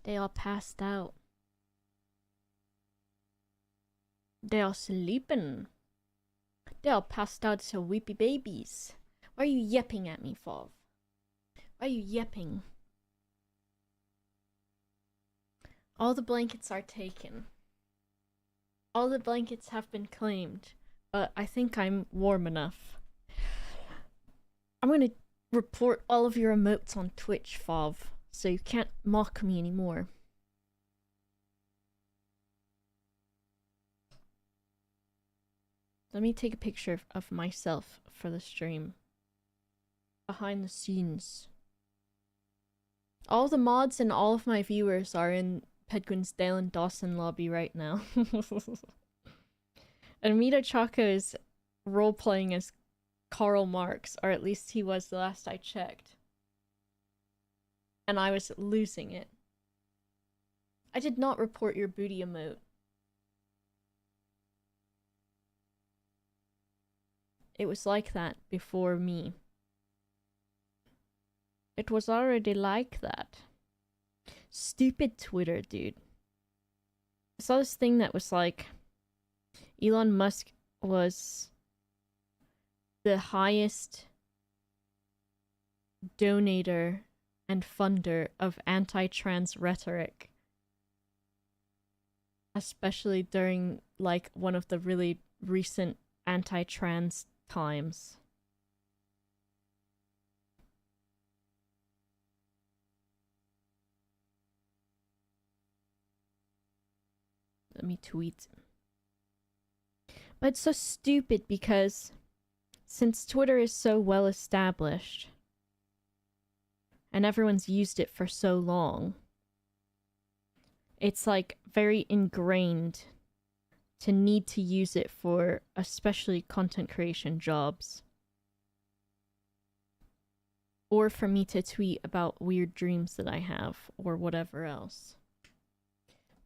They all passed out. They are sleeping. They all passed out so weepy babies. Why are you yapping at me, Fov? Why are you yapping? All the blankets are taken. All the blankets have been claimed, but I think I'm warm enough. I'm gonna report all of your emotes on Twitch, Fov, so you can't mock me anymore. Let me take a picture of myself for the stream. Behind the scenes. All the mods and all of my viewers are in Pedguin's Dale and Dawson lobby right now. And Mita Chaka is role-playing as Karl Marx, or at least he was the last I checked. And I was losing it. I did not report your booty emote. It was like that before me. It was already like that. Stupid Twitter, dude. I saw this thing that was like, Elon Musk was the highest donator and funder of anti-trans rhetoric. Especially during, like, one of the really recent anti-trans times. Let me tweet. But it's so stupid because since Twitter is so well established and everyone's used it for so long, it's like very ingrained to need to use it for especially content creation jobs. Or for me to tweet about weird dreams that I have or whatever else.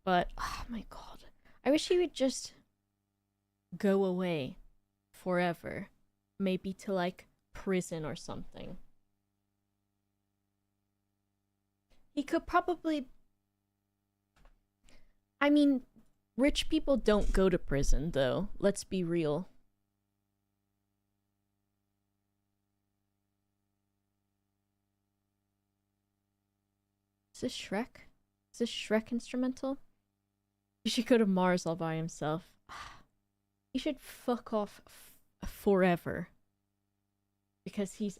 But, oh my god. I wish he would just go away forever. Maybe to, like, prison or something. He could probably... I mean, rich people don't go to prison, though. Let's be real. Is this Shrek? Is this Shrek instrumental? He should go to Mars all by himself. He should fuck off forever. Because he's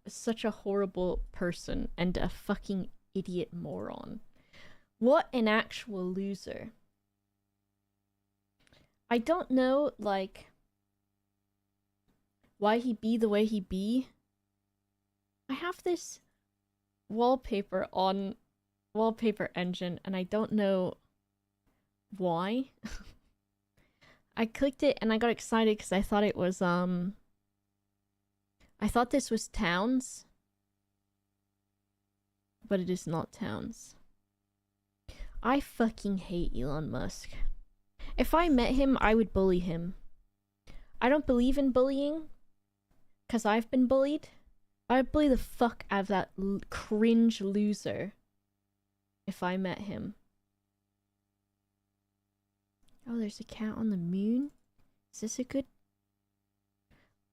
such a horrible person and a fucking idiot moron. What an actual loser. I don't know, like, why he be the way he be. I have this wallpaper on Wallpaper Engine and I don't know why. I clicked it and I got excited because I thought it was, I thought this was Towns. But it is not Towns. I fucking hate Elon Musk. If I met him, I would bully him. I don't believe in bullying, because I've been bullied. I would bully the fuck out of that cringe loser if I met him. Oh, there's a cat on the moon? Is this a good...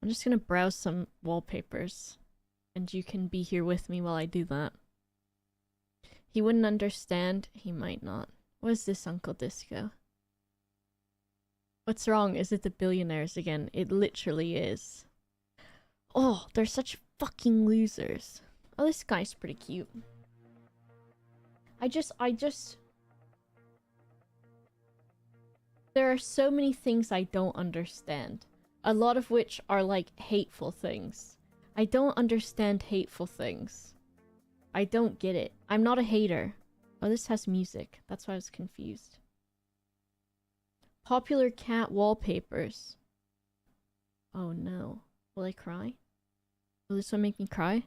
I'm just gonna browse some wallpapers, and you can be here with me while I do that. He wouldn't understand. He might not. What is this, Uncle Disco? What's wrong? Is it the billionaires again? It literally is. Oh, they're such fucking losers. Oh, this guy's pretty cute. I just... There are so many things I don't understand. A lot of which are like hateful things. I don't understand hateful things. I don't get it. I'm not a hater. Oh, this has music. That's why I was confused. Popular cat wallpapers. Oh no. Will I cry? Will this one make me cry?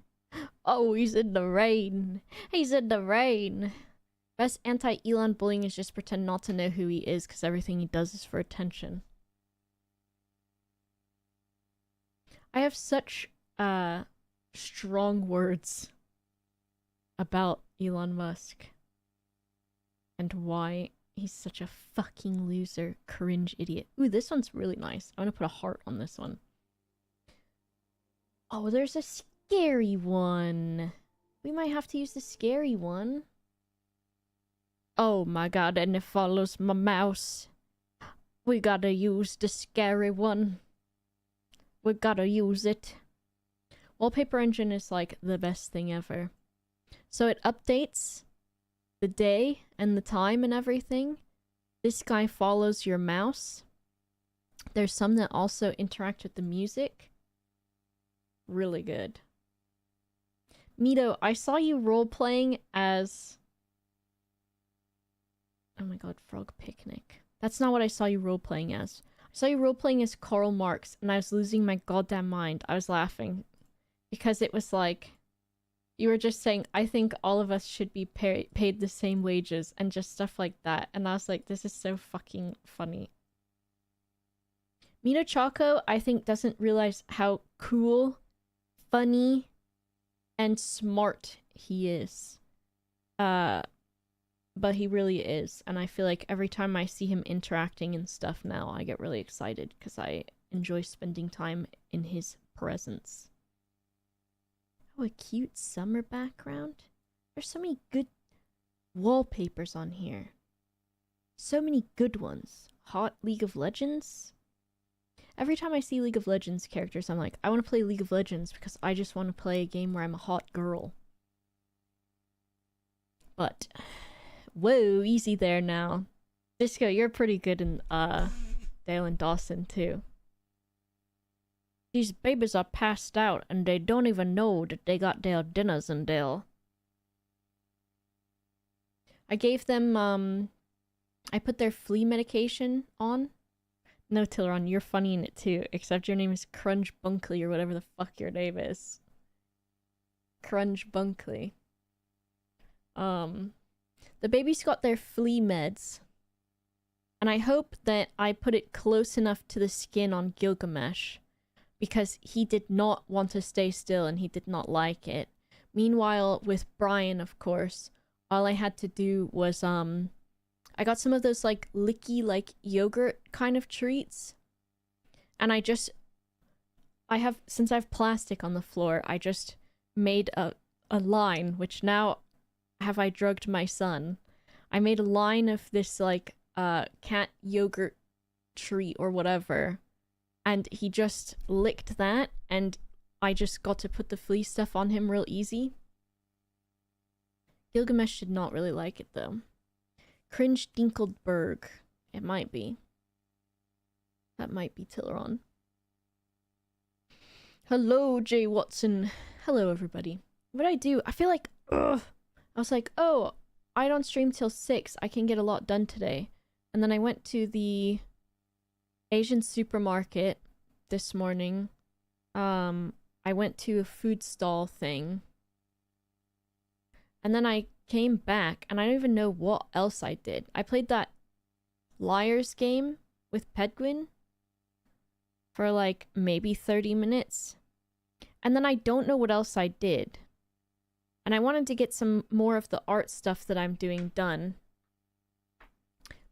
Oh, he's in the rain. He's in the rain. Best anti-Elon bullying is just pretend not to know who he is because everything he does is for attention. I have such strong words about Elon Musk. and why he's such a fucking loser, cringe idiot. Ooh, this one's really nice. I'm gonna put a heart on this one. Oh, there's a scary one. We might have to use the scary one. Oh my god, and it follows my mouse. We gotta use the scary one. We gotta use it. Wallpaper Engine is like the best thing ever. So it updates the day and the time and everything. This guy follows your mouse. There's some that also interact with the music. Really good. Mito, I saw you role-playing as... Oh my god, Frog Picnic. That's not what I saw you role-playing as. I saw you role-playing as Karl Marx, and I was losing my goddamn mind. I was laughing. Because it was like... You were just saying, I think all of us should be paid the same wages, and just stuff like that. And I was like, this is so fucking funny. Mito Choco, I think, doesn't realize how cool, funny, and smart he is. But he really is. And I feel like every time I see him interacting and stuff now, I get really excited because I enjoy spending time in his presence. Oh, a cute summer background. There's so many good wallpapers on here. So many good ones. Hot League of Legends. Every time I see League of Legends characters, I'm like, I want to play League of Legends because I just want to play a game where I'm a hot girl. But, whoa, easy there now. Disco, you're pretty good in, Dale and Dawson, too. These babies are passed out and they don't even know that they got their dinners in Dale. I gave them, I put their flea medication on. No, Tilleron, you're funny in it too, except your name is Crunch Bunkley or whatever the fuck your name is. Crunch Bunkley. The babies got their flea meds. And I hope that I put it close enough to the skin on Gilgamesh. Because he did not want to stay still and he did not like it. Meanwhile, with Brian, of course, all I had to do was, I got some of those, like, licky, like, yogurt kind of treats. And since I have plastic on the floor, I just made a line, which now have I drugged my son. I made a line of this, like, cat yogurt treat or whatever. And he just licked that, and I just got to put the flea stuff on him real easy. Gilgamesh did not really like it, though. Cringe Dinkelberg. It might be. That might be Tilleron. Hello, Jay Watson. Hello, everybody. What did I do? I feel like... Ugh. I was like, oh, I don't stream till 6. I can get a lot done today. And then I went to the Asian supermarket this morning. I went to a food stall thing. And then I came back, and I don't even know what else I did. I played that Liars game with Pedguin for like maybe 30 minutes. And then I don't know what else I did. And I wanted to get some more of the art stuff that I'm doing done.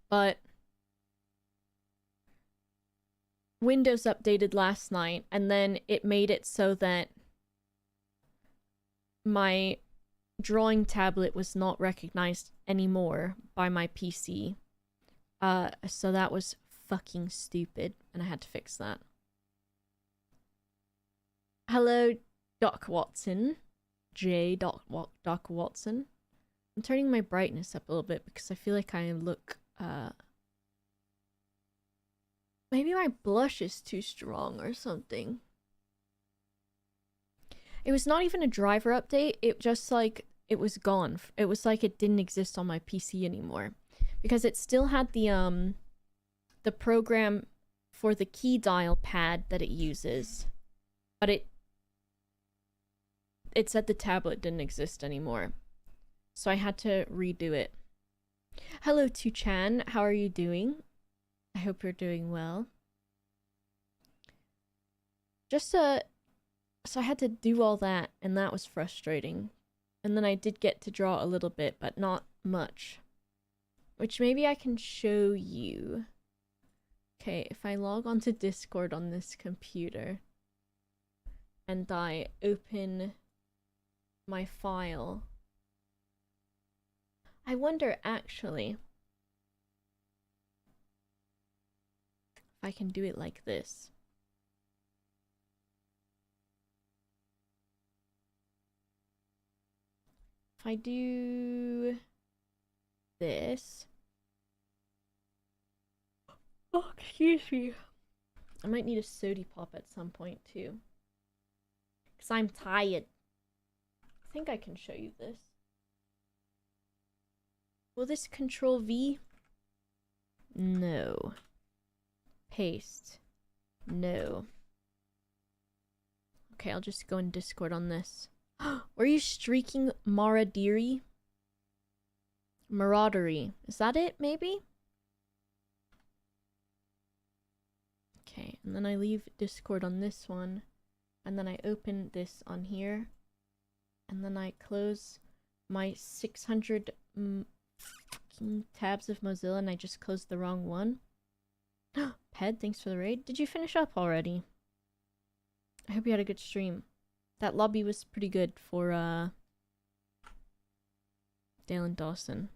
But Windows updated last night, and then it made it so that my drawing tablet was not recognized anymore by my PC. So that was fucking stupid, and I had to fix that. Hello, Doc Watson. Doc Watson. I'm turning my brightness up a little bit because I feel like I look, maybe my blush is too strong or something. It was not even a driver update. It just like, it was gone. It was like it didn't exist on my PC anymore. Because it still had the program for the key dial pad that it uses. But it said the tablet didn't exist anymore. So I had to redo it. Hello, Tuchan. How are you doing? I hope you're doing well. So I had to do all that, and that was frustrating. And then I did get to draw a little bit, but not much. which maybe I can show you. Okay, if I log onto Discord on this computer and I open my file, I wonder actually if I can do it like this. If I do this. Oh, excuse me. I might need a sody pop at some point too. Because I'm tired. I think I can show you this. Will this control V? No. Paste. No. Okay, I'll just go in Discord on this. Were you streaking Maraudery? Maraudery. Is that it, maybe? Okay, and then I leave Discord on this one. And then I open this on here. And then I close my 600 tabs of Mozilla and I just closed the wrong one. Ped, thanks for the raid. Did you finish up already? I hope you had a good stream. That lobby was pretty good for Dale and Dawson.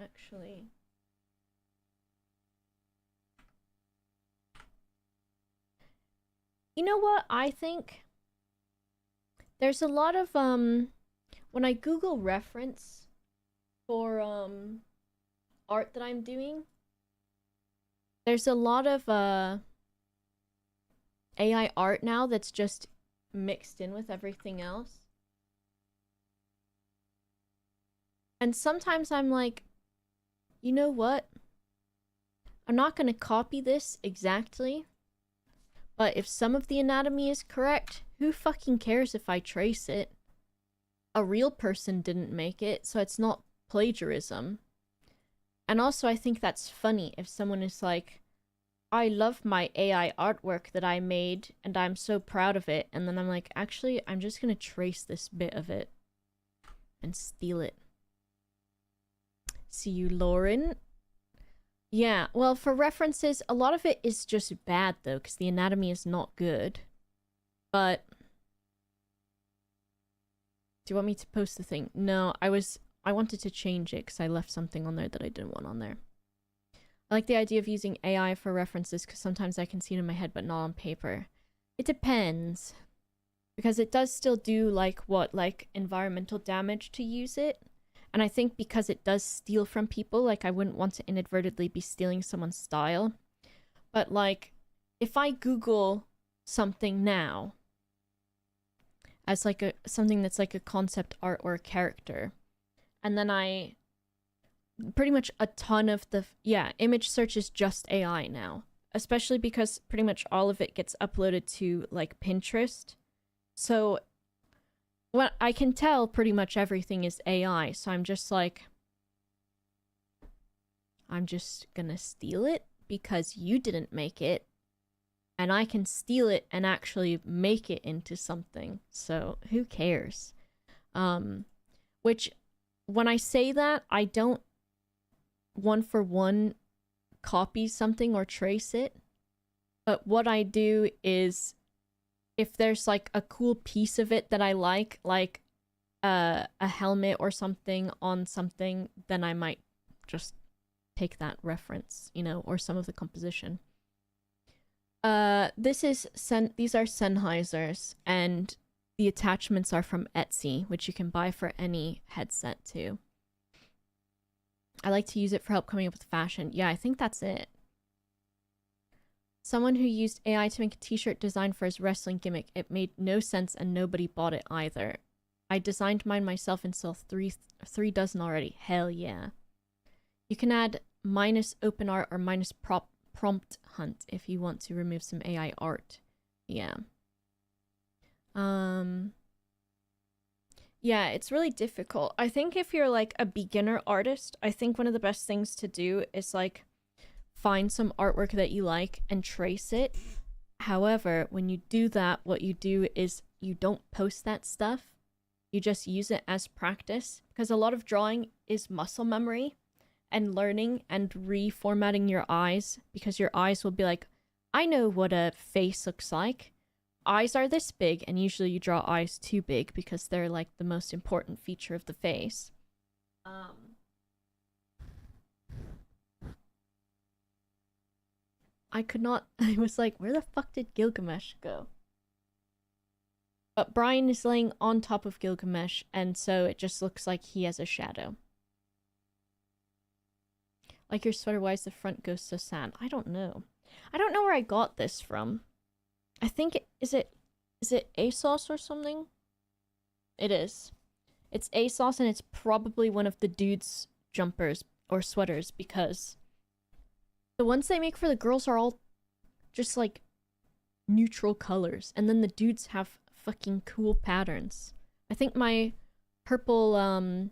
Actually. You know what I think? There's a lot of when I Google reference for art that I'm doing, there's a lot of AI art now that's just mixed in with everything else. And sometimes I'm like, you know what? I'm not going to copy this exactly. But if some of the anatomy is correct, who fucking cares if I trace it? A real person didn't make it, so it's not plagiarism. And also I think that's funny if someone is like, I love my AI artwork that I made and I'm so proud of it, and then I'm like, actually, I'm just gonna trace this bit of it and steal it. See you, Lauren. Yeah, well, for references, a lot of it is just bad, though, because the anatomy is not good. But do you want me to post the thing? No, I wanted to change it because I left something on there that I didn't want on there. I like the idea of using AI for references because sometimes I can see it in my head, but not on paper. It depends. Because it does still do, like, environmental damage to use it. And I think because it does steal from people, like, I wouldn't want to inadvertently be stealing someone's style. But, like, if I Google something now as, like, something that's, like, a concept art or a character, and then pretty much a ton of the... Yeah, image search is just AI now. Especially because pretty much all of it gets uploaded to, like, Pinterest. So... well, I can tell pretty much everything is AI, so I'm just like... I'm just gonna steal it because you didn't make it. And I can steal it and actually make it into something. So, who cares? Which, when I say that, I don't one-for-one copy something or trace it. But what I do is... if there's, like, a cool piece of it that I like a helmet or something on something, then I might just take that reference, you know, or some of the composition. These are Sennheisers, and the attachments are from Etsy, which you can buy for any headset, too. I like to use it for help coming up with fashion. Yeah, I think that's it. Someone who used AI to make a t-shirt design for his wrestling gimmick. It made no sense and nobody bought it either. I designed mine myself and saw three dozen already. Hell yeah. You can add -openart or -prompt hunt if you want to remove some AI art. Yeah. Yeah, it's really difficult. I think if you're like a beginner artist, I think one of the best things to do is like find some artwork that you like and trace it. However, when you do that, what you do is you don't post that stuff. you just use it as practice, because a lot of drawing is muscle memory and learning and reformatting your eyes, because your eyes will be like, I know what a face looks like. Eyes are this big, and usually you draw eyes too big because they're like the most important feature of the face. I was like, where the fuck did Gilgamesh go? But Brian is laying on top of Gilgamesh, and so it just looks like he has a shadow. Like your sweater, why is the front ghost so sad? I don't know. I don't know where I got this from. I think is it ASOS or something? It is. It's ASOS, and it's probably one of the dudes' jumpers or sweaters, because the ones they make for the girls are all just like neutral colors, and then the dudes have fucking cool patterns. I think my purple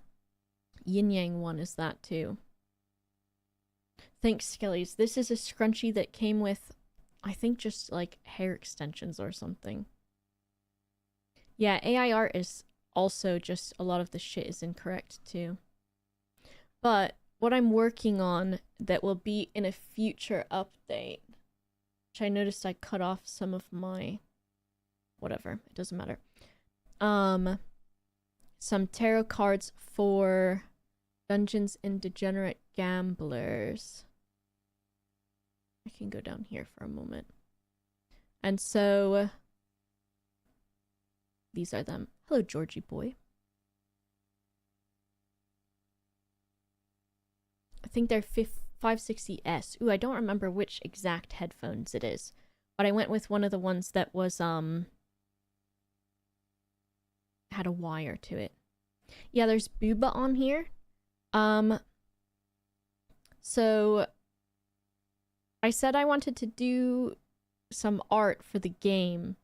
yin yang one is that too. Thanks, Skellies. This is a scrunchie that came with, I think, just like hair extensions or something. Yeah, AI art is also just, a lot of the shit is incorrect too. But what I'm working on that will be in a future update, which I noticed I cut off some of my, whatever, it doesn't matter. Some tarot cards for Dungeons and Degenerate Gamblers. I can go down here for a moment. And so these are them. Hello, Georgie boy. I think they're 560S. Ooh, I don't remember which exact headphones it is, but I went with one of the ones that was had a wire to it. Yeah, there's Booba on here. So I said I wanted to do some art for the game,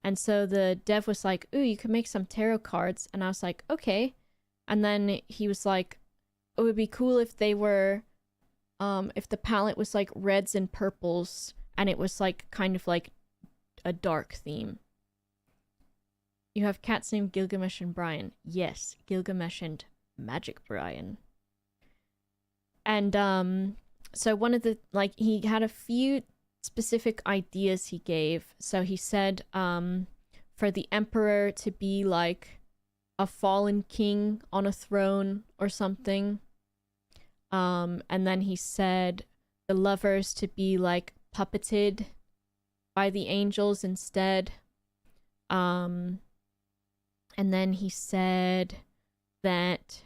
and so the dev was like, ooh, you could make some tarot cards, and I was like, okay. And then he was like, it would be cool if they were, if the palette was like reds and purples, and it was like kind of like a dark theme. You have cats named Gilgamesh and Brian. Yes, Gilgamesh and Magic Brian. And so one of the, like, he had a few specific ideas he gave. So he said for the emperor to be like a fallen king on a throne or something. And then he said the lovers to be like puppeted by the angels instead. And then he said that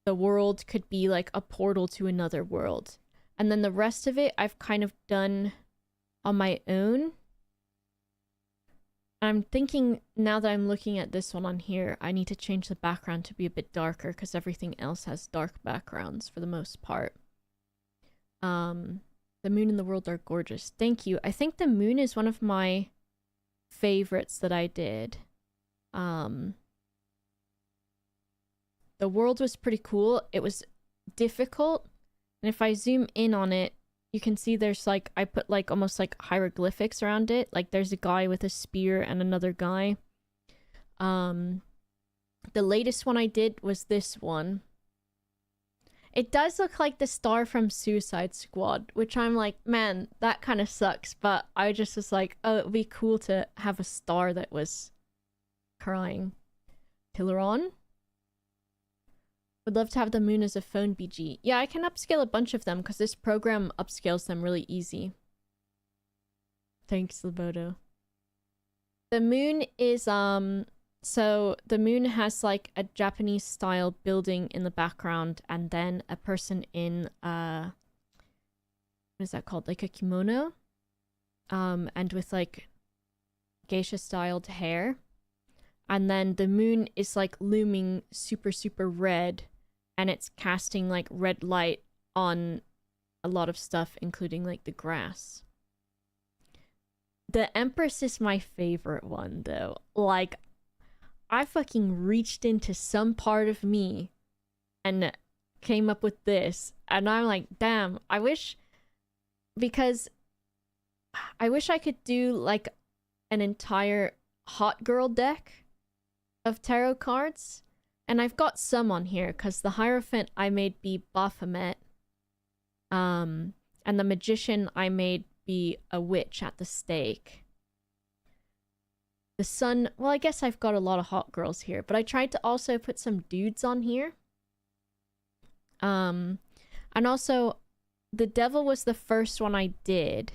the world could be like a portal to another world. And then the rest of it I've kind of done on my own. I'm thinking, now that I'm looking at this one on here, I need to change the background to be a bit darker, because everything else has dark backgrounds for the most part. The moon and the world are gorgeous. Thank you. I think the moon is one of my favorites that I did. The world was pretty cool. It was difficult, and if I zoom in on it, you can see there's like, I put like almost like hieroglyphics around it. Like there's a guy with a spear and another guy. The latest one I did was this one. It does look like the star from Suicide Squad, which I'm like, man, that kind of sucks. But I just was like, oh, it would be cool to have a star that was crying. Pillaron? Would love to have the moon as a phone BG. Yeah, I can upscale a bunch of them because this program upscales them really easy. Thanks, Laboto. The moon is, so the moon has like a Japanese style building in the background, and then a person in, what is that called? Like a kimono? And with like geisha styled hair. And then the moon is like looming super, super red, and it's casting like red light on a lot of stuff, including like the grass. The Empress is my favorite one though. Like, I fucking reached into some part of me and came up with this, and I'm like, damn, I wish I could do like an entire hot girl deck of tarot cards. And I've got some on here because the Hierophant I made be Baphomet. And the Magician I made be a witch at the stake. The Sun, well, I guess I've got a lot of hot girls here, but I tried to also put some dudes on here. And also, the Devil was the first one I did.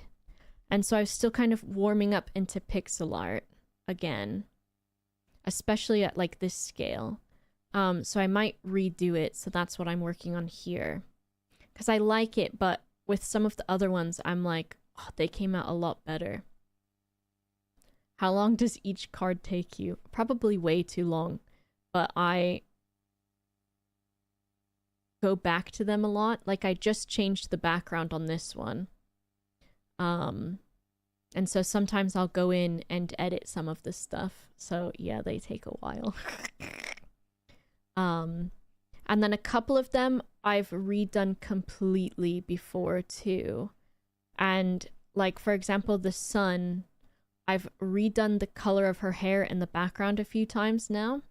And so I was still kind of warming up into pixel art again. Especially at like this scale. So I might redo it, so that's what I'm working on here. Because I like it, but with some of the other ones, I'm like, oh, they came out a lot better. How long does each card take you? Probably way too long. But I go back to them a lot. Like, I just changed the background on this one. And so sometimes I'll go in and edit some of this stuff. So yeah, they take a while. And then a couple of them I've redone completely before too. And like, for example, the Sun, I've redone the color of her hair in the background a few times now.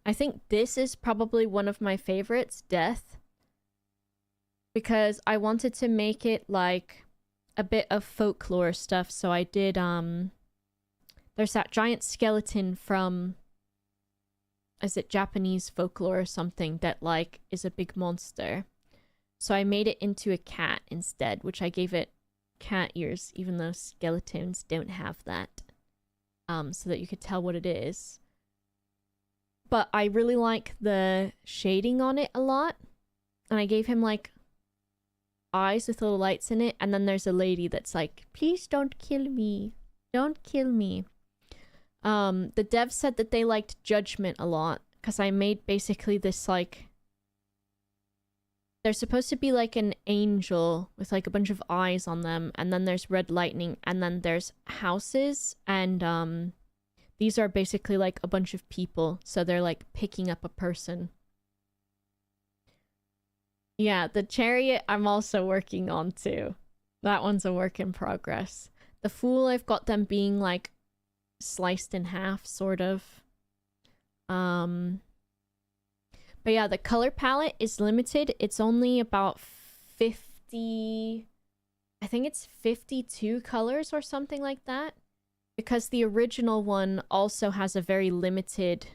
I think this is probably one of my favorites, Death. Because I wanted to make it like a bit of folklore stuff, so I did, there's that giant skeleton from, is it Japanese folklore or something, that like is a big monster. So I made it into a cat instead, which I gave it cat ears, even though skeletons don't have that. So that you could tell what it is. But I really like the shading on it a lot. And I gave him like eyes with little lights in it, and then there's a lady that's like, please don't kill me, don't kill me. The devs said that they liked Judgment a lot because I made basically this like, there's supposed to be like an angel with like a bunch of eyes on them, and then there's red lightning, and then there's houses, and these are basically like a bunch of people, so they're like picking up a person. Yeah, the chariot I'm also working on too. That one's a work in progress. The Fool, I've got them being like sliced in half, sort of. But yeah, the color palette is limited. It's only about 50... I think it's 52 colors or something like that. Because the original one also has a very limited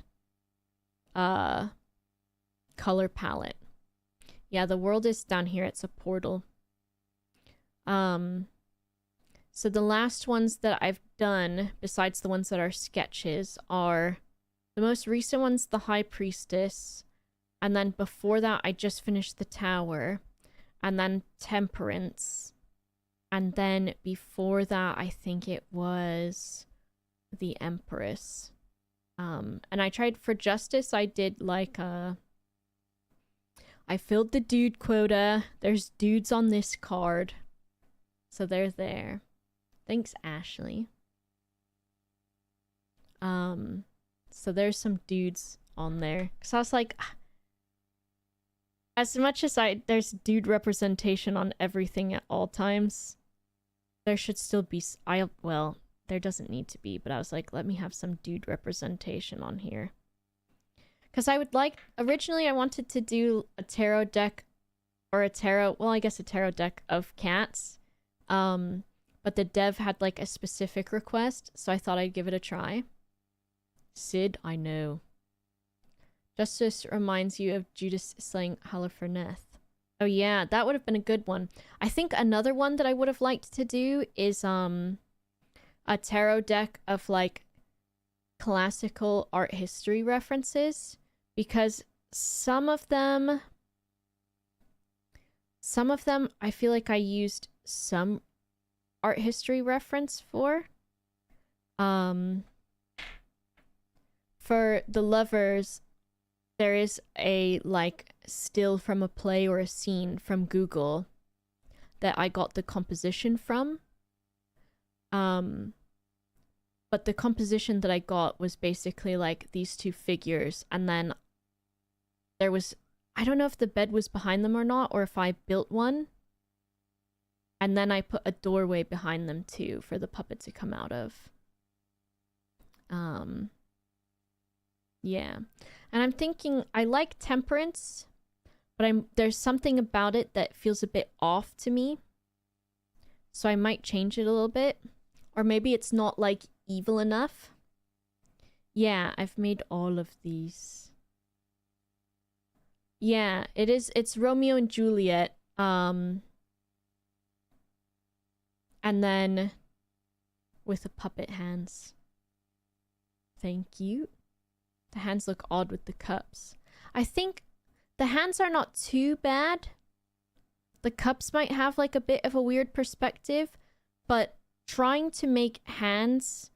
color palette. Yeah, the world is down here. It's a portal. So the last ones that I've done, besides the ones that are sketches, are the most recent one's the High Priestess. And then before that, I just finished the Tower. And then Temperance. And then before that, I think it was the Empress. And I tried for Justice, I did like a... I filled the dude quota. There's dudes on this card. So they're there. Thanks, Ashley. So there's some dudes on there. Because I was like... As much as there's dude representation on everything at all times, there should still be... well, there doesn't need to be, but I was like, let me have some dude representation on here. Because I would like... Originally, I wanted to do a tarot deck, or a tarot... Well, I guess a tarot deck of cats. But the dev had, like, a specific request, so I thought I'd give it a try. Sid, I know. Justice reminds you of Judas slaying Holofernes. Oh yeah, that would have been a good one. I think another one that I would have liked to do is, a tarot deck of, like, classical art history references, because some of them I feel like I used some art history reference for. For the Lovers, there is a like still from a play or a scene from Google that I got the composition from. But the composition that I got was basically like these two figures, and then there was, I don't know if the bed was behind them or not, or if I built one. And then I put a doorway behind them too for the puppet to come out of. Yeah. And I'm thinking I like Temperance, but there's something about it that feels a bit off to me. So I might change it a little bit. Or maybe it's not like evil enough. Yeah, I've made all of these. Yeah, it's Romeo and Juliet. And then with the puppet hands. Thank you. The hands look odd with the cups. I think the hands are not too bad. The cups might have like a bit of a weird perspective, but trying to make hands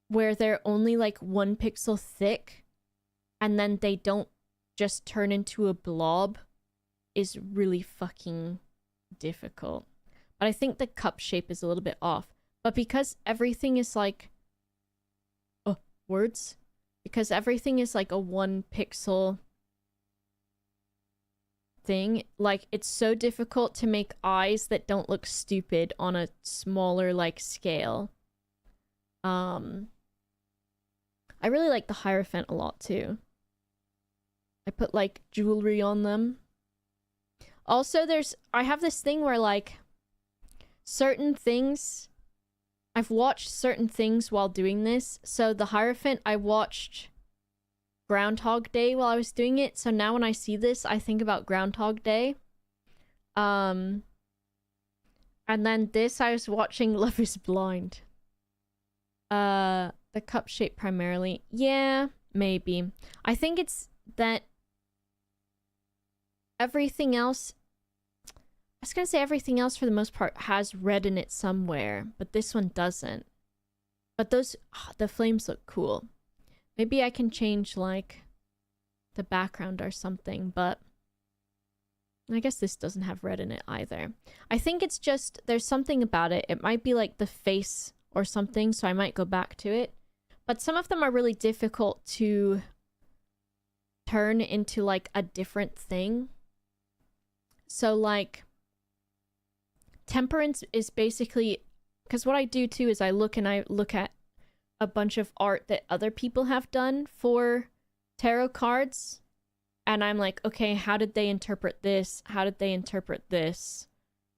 where they're only like 1 pixel thick and then they don't just turn into a blob is really fucking difficult. But I think the cup shape is a little bit off. But because everything is like... Oh, words? Because everything is like a 1 pixel thing, like it's so difficult to make eyes that don't look stupid on a smaller like scale. I really like the Hierophant a lot too. I put like jewelry on them. Also, I have this thing where like certain things, I've watched certain things while doing this. So the Hierophant, I watched Groundhog Day while I was doing it. So now when I see this, I think about Groundhog Day. And then this, I was watching Love is Blind. The cup shape primarily. Yeah, maybe. I think it's that everything else... I was gonna say everything else for the most part has red in it somewhere, but this one doesn't. But those... the flames look cool. Maybe I can change, like, the background or something, but... I guess this doesn't have red in it either. I think it's just... there's something about it. It might be, like, the face or something, so I might go back to it. But some of them are really difficult to turn into, like, a different thing. So, like... Temperance is basically... because what I do, too, is I look at a bunch of art that other people have done for tarot cards. And I'm like, okay, how did they interpret this? How did they interpret this?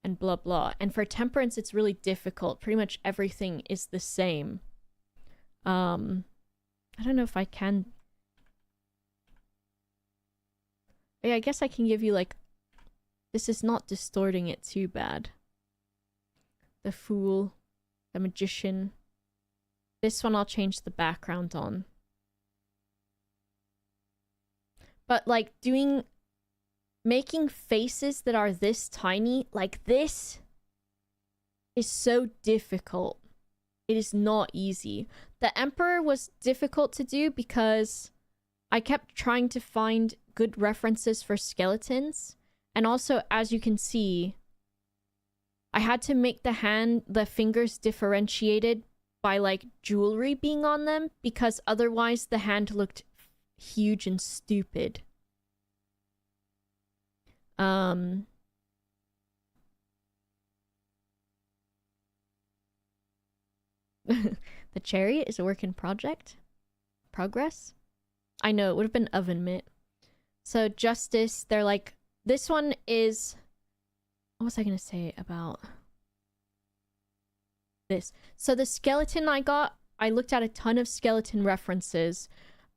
And blah, blah. And for Temperance, it's really difficult. Pretty much everything is the same. I don't know if I can... yeah, I guess I can give you, like... this is not distorting it too bad. The Fool. The Magician. This one I'll change the background on. But, like, making faces that are this tiny, like this, is so difficult. It is not easy. The Emperor was difficult to do because I kept trying to find good references for skeletons. And also, as you can see, I had to make the fingers differentiated by, like, jewelry being on them, because otherwise the hand looked huge and stupid. The Chariot is a work in progress. I know, it would have been oven mitt. So Justice, they're like, this one is... what was I gonna say about this? So the skeleton I got, I looked at a ton of skeleton references,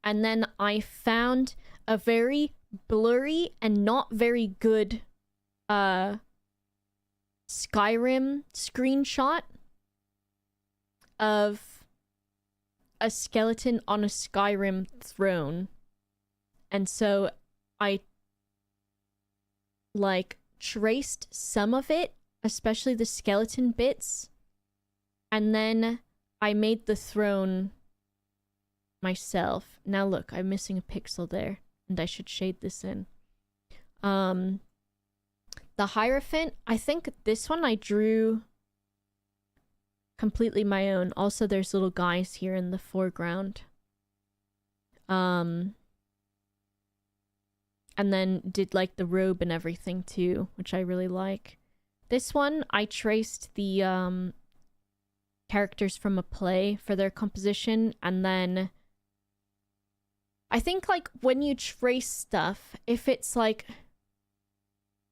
and then I found a very blurry and not very good Skyrim screenshot of a skeleton on a Skyrim throne. And so I, like, traced some of it, especially the skeleton bits, and then I made the throne myself. Now look, I'm missing a pixel there, and I should shade this in. The Hierophant, I think this one I drew completely my own. Also, there's little guys here in the foreground. And then did, like, the robe and everything too, which I really like. This one, I traced the characters from a play for their composition, and then I think like when you trace stuff, if it's like,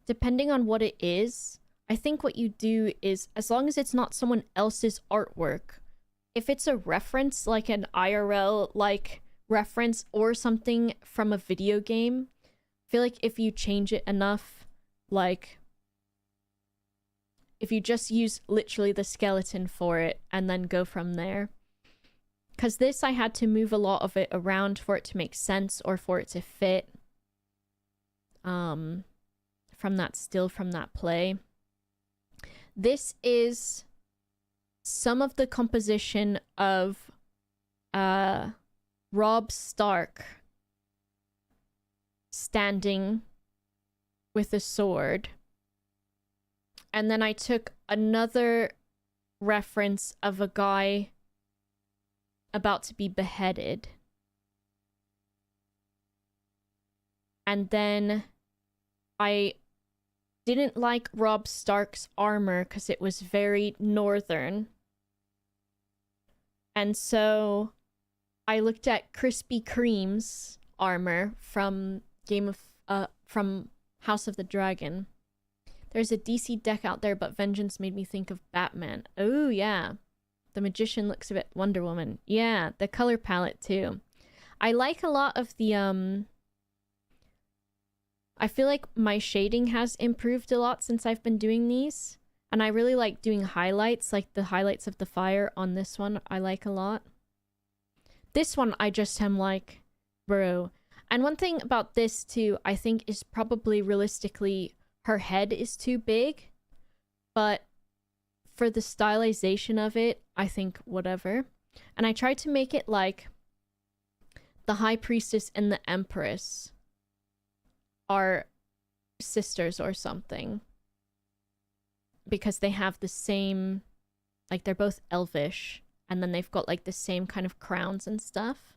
depending on what it is, I think what you do is, as long as it's not someone else's artwork, if it's a reference, like an IRL like reference or something from a video game, I feel like if you change it enough, like if you just use literally the skeleton for it and then go from there. Because this, I had to move a lot of it around for it to make sense or for it to fit from that still from that play. This is some of the composition of Robb Stark standing with a sword. And then I took another reference of a guy about to be beheaded. And then I didn't like Robb Stark's armor because it was very northern. And so I looked at Krispy Kreme's armor from from House of the Dragon. There's a DC deck out there, but Vengeance made me think of Batman. Oh, yeah. The Magician looks a bit Wonder Woman. Yeah, the color palette, too. I like a lot of the, I feel like my shading has improved a lot since I've been doing these. And I really like doing highlights, like the highlights of the fire on this one, I like a lot. This one, I just am like, bro. And one thing about this, too, I think is probably realistically, her head is too big. But for the stylization of it, I think whatever. And I tried to make it like the High Priestess and the Empress are sisters or something. Because they have the same, like they're both elvish. And then they've got like the same kind of crowns and stuff.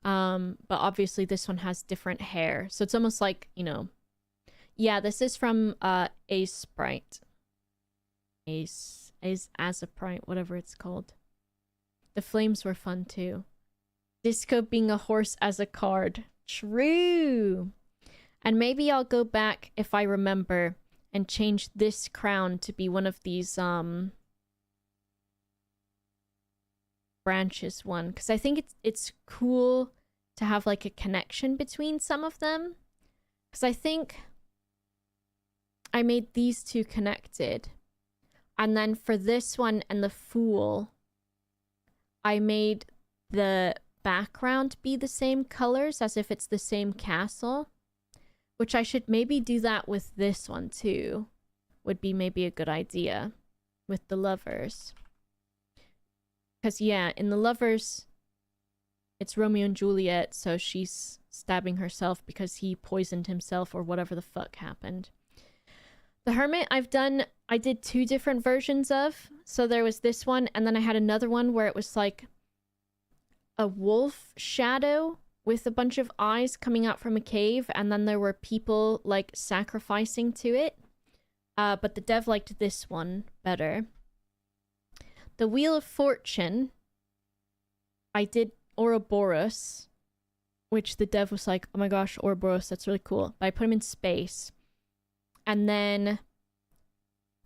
But obviously this one has different hair. So it's almost like, you know. Yeah, this is from Ace Sprite. Ace Azaprite, whatever it's called. The flames were fun too. Disco being a horse as a card. True. And maybe I'll go back if I remember and change this crown to be one of these branches one, because I think it's cool to have like a connection between some of them. Because I think I made these two connected. And then for this one and the Fool, I made the background be the same colors as if it's the same castle. Which I should maybe do that with this one too. Would be maybe a good idea with the Lovers. Because yeah, in the Lovers, it's Romeo and Juliet, so she's stabbing herself because he poisoned himself or whatever the fuck happened. The Hermit, I did two different versions of. So there was this one, and then I had another one where it was like a wolf shadow with a bunch of eyes coming out from a cave, and then there were people like sacrificing to it. But the dev liked this one better. The Wheel of Fortune, I did Ouroboros, which the dev was like, oh my gosh, Ouroboros, that's really cool. But I put him in space. And then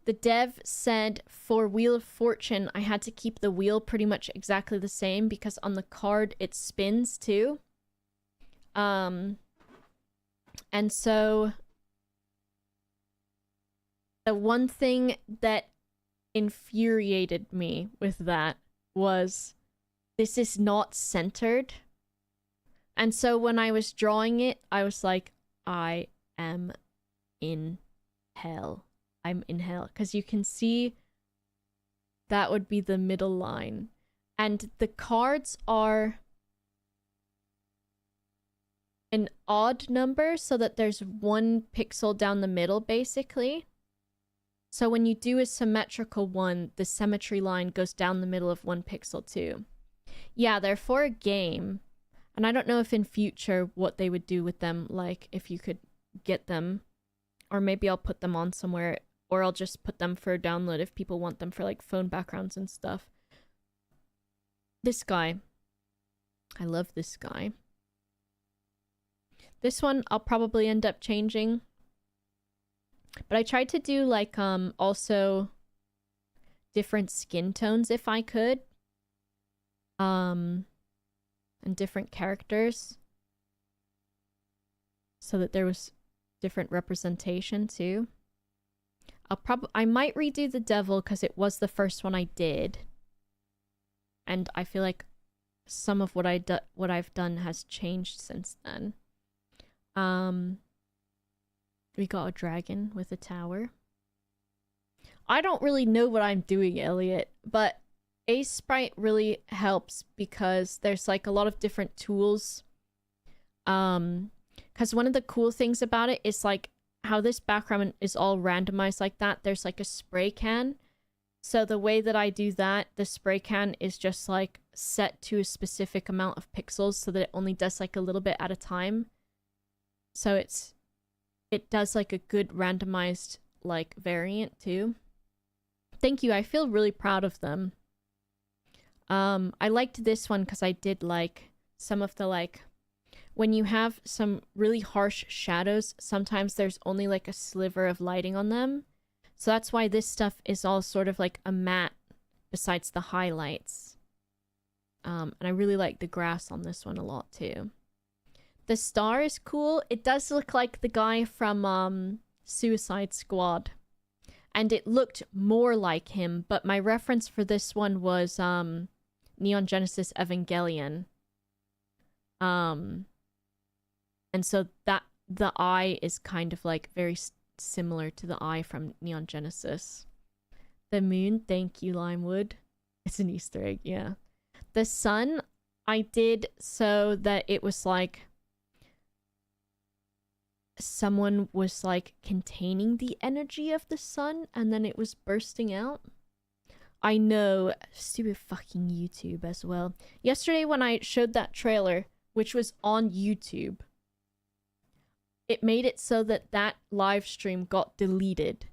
the dev said for Wheel of Fortune, I had to keep the wheel pretty much exactly the same because on the card it spins too. And so the one thing that infuriated me with that was this is not centered. And so when I was drawing it, I was like, I am in hell. I'm in hell. Because you can see that would be the middle line. And the cards are an odd number so that there's one pixel down the middle, basically. So when you do a symmetrical one, the symmetry line goes down the middle of one pixel too. Yeah, they're for a game. And I don't know if in future what they would do with them, like if you could get them. Or maybe I'll put them on somewhere or I'll just put them for download if people want them for like phone backgrounds and stuff. This guy. I love this guy. This one I'll probably end up changing. But I tried to do like also different skin tones if I could. And different characters. So that there was different representation too. I might redo the devil because it was the first one I did. And I feel like some of what I've done has changed since then. We got a dragon with a tower. I don't really know what I'm doing, Elliot, but Ace Sprite really helps because there's like a lot of different tools. Because one of the cool things about it is like how this background is all randomized like that. There's like a spray can. So the way that I do that, the spray can is just like set to a specific amount of pixels so that it only does like a little bit at a time. So it does like a good randomized like variant too. Thank you. I feel really proud of them. I liked this one because I did like some of the like when you have some really harsh shadows, sometimes there's only like a sliver of lighting on them. So that's why this stuff is all sort of like a matte besides the highlights. And I really like the grass on this one a lot too. The star is cool. It does look like the guy from Suicide Squad. And it looked more like him, but my reference for this one was Neon Genesis Evangelion. And so that the eye is kind of like very similar to the eye from Neon Genesis. The moon, thank you, Limewood. It's an Easter egg, yeah. The sun, I did so that it was like someone was like containing the energy of the sun and then it was bursting out. I know, stupid fucking YouTube as well. Yesterday when I showed that trailer, which was on YouTube, it made it so that that live stream got deleted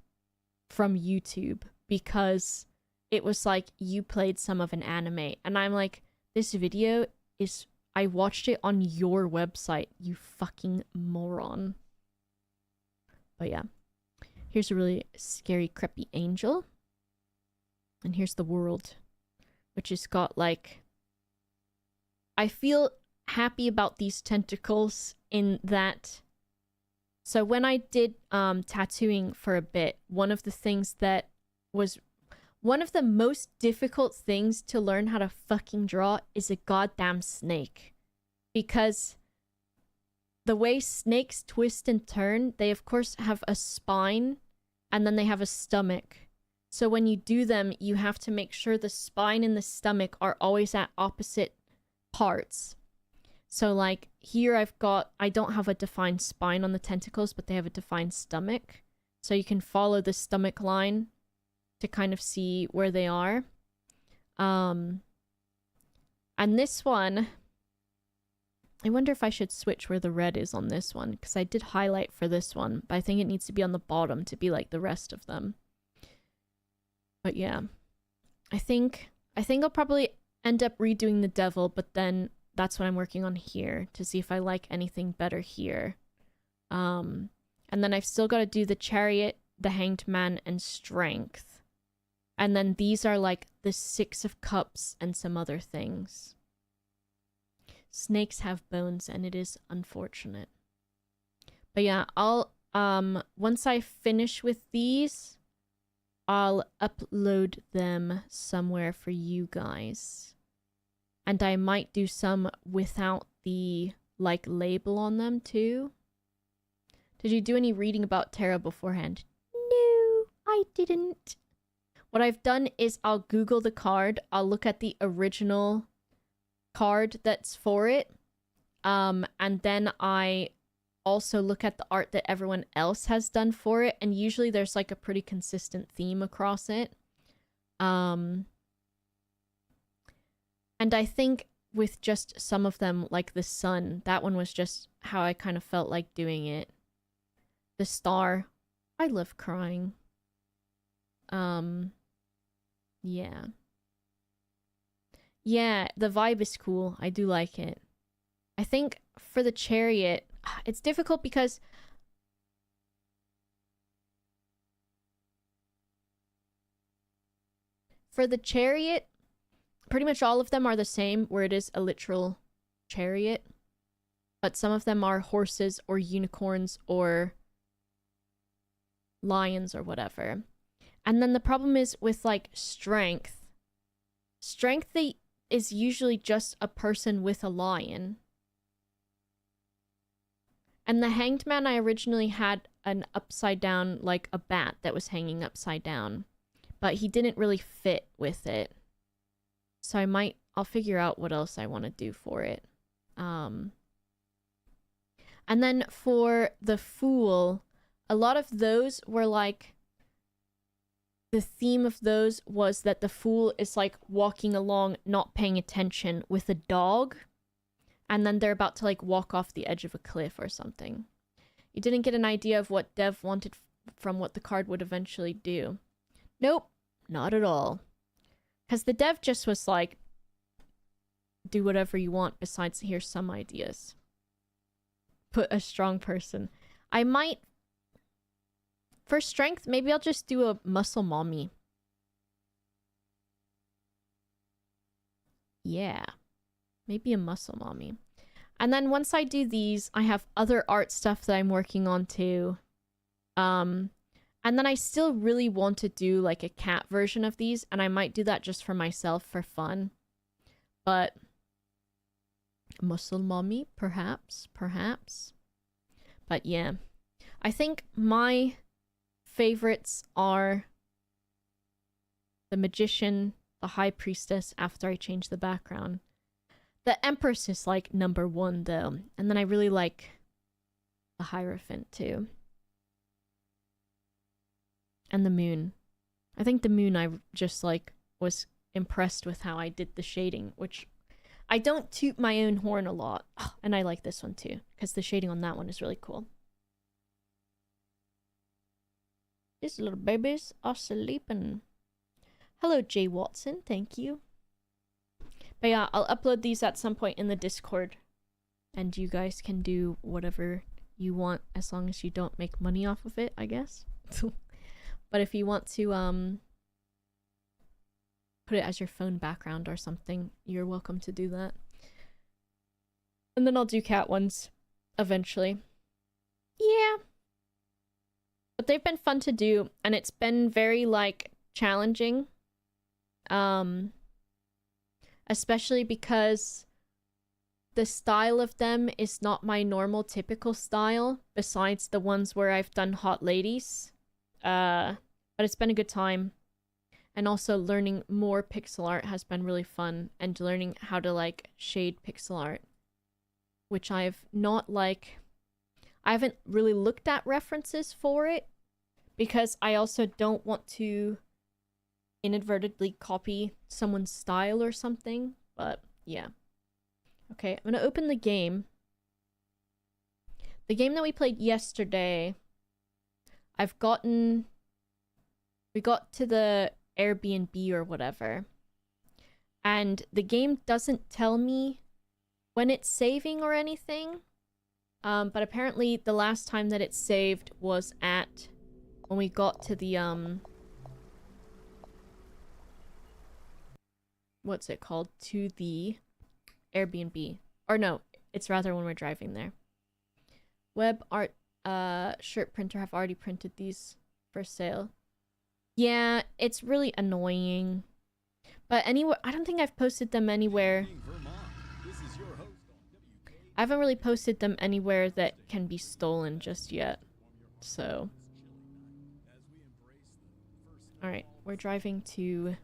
from YouTube because it was like you played some of an anime. And I'm like, this video is... I watched it on your website, you fucking moron. But yeah. Here's a really scary, creppy angel. And here's the world. Which has got like... I feel happy about these tentacles in that... So when I did tattooing for a bit, one of the things that was one of the most difficult things to learn how to fucking draw is a goddamn snake. Because the way snakes twist and turn, they of course have a spine and then they have a stomach. So when you do them, you have to make sure the spine and the stomach are always at opposite parts. So like here I don't have a defined spine on the tentacles, but they have a defined stomach. So you can follow the stomach line to kind of see where they are. And this one, I wonder if I should switch where the red is on this one, because I did highlight for this one, but I think it needs to be on the bottom to be like the rest of them. But yeah, I think I'll probably end up redoing the devil, but then that's what I'm working on here to see if I like anything better here. And then I've still got to do the chariot, the hanged man, and strength. And then these are like the 6 of cups and some other things. Snakes have bones and it is unfortunate. But yeah, I'll once I finish with these, I'll upload them somewhere for you guys. And I might do some without the, like, label on them, too. Did you do any reading about tarot beforehand? No, I didn't. What I've done is I'll Google the card. I'll look at the original card that's for it. And then I also look at the art that everyone else has done for it. And usually there's, like, a pretty consistent theme across it. And I think with just some of them, like the sun, that one was just how I kind of felt like doing it. The star, I love crying. Yeah. Yeah, the vibe is cool. I do like it. I think for the chariot, it's difficult because for the chariot, pretty much all of them are the same, where it is a literal chariot. But some of them are horses or unicorns or lions or whatever. And then the problem is with like strength. Strength is usually just a person with a lion. And the hanged man, I originally had an upside down, like a bat that was hanging upside down. But he didn't really fit with it. So I'll figure out what else I want to do for it. And then for the fool, a lot of those were like, the theme of those was that the fool is like walking along, not paying attention with a dog. And then they're about to like walk off the edge of a cliff or something. You didn't get an idea of what Dev wanted from what the card would eventually do. Nope, not at all. Because the Dev just was like, do whatever you want besides here's some ideas. Put a strong person. I might... For strength, maybe I'll just do a muscle mommy. Yeah. Maybe a muscle mommy. And then once I do these, I have other art stuff that I'm working on too. And then I still really want to do like a cat version of these, and I might do that just for myself for fun. But muscle mommy, perhaps. But yeah. I think my favorites are the magician, the high priestess after I change the background. The empress is like number 1 though, and then I really like the hierophant too. And the moon. I think the moon I just like was impressed with how I did the shading, which I don't toot my own horn a lot. Oh, and I like this one too, because the shading on that one is really cool. These little babies are sleeping. Hello, Jay Watson. Thank you. But yeah, I'll upload these at some point in the Discord. And you guys can do whatever you want as long as you don't make money off of it, I guess. But if you want to put it as your phone background or something, you're welcome to do that. And then I'll do cat ones eventually. Yeah. But they've been fun to do, and it's been very, like, challenging. Especially because the style of them is not my normal typical style, besides the ones where I've done hot ladies. But it's been a good time. And also learning more pixel art has been really fun, and learning how to, like, shade pixel art. Which I've not, like... I haven't really looked at references for it, because I also don't want to inadvertently copy someone's style or something, but yeah. Okay, I'm gonna open the game. The game that we played yesterday, we got to the Airbnb or whatever, and the game doesn't tell me when it's saving or anything. But apparently the last time that it saved was at when we got to the what's it called? To the Airbnb. Or no, it's rather when we're driving there. Web art shirt printer, have already printed these for sale. Yeah, it's really annoying. But anyway, I don't think I've posted them anywhere. I haven't really posted them anywhere that can be stolen just yet. So. Alright, we're driving to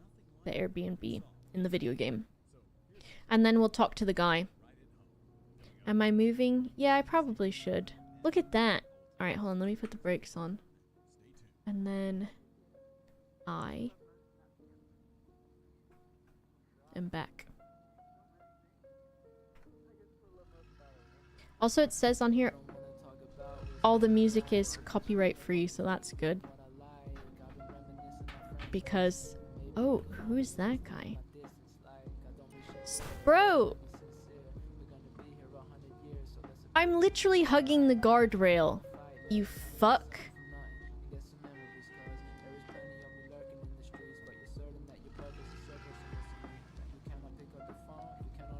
the Airbnb in the video game. And then we'll talk to the guy. Am I moving? Yeah, I probably should. Look at that. Alright, hold on, let me put the brakes on. And then I am back. Also, it says on here all the music is copyright free, so that's good. because... Oh, who is that guy? Bro! I'm literally hugging the guardrail. You fuck.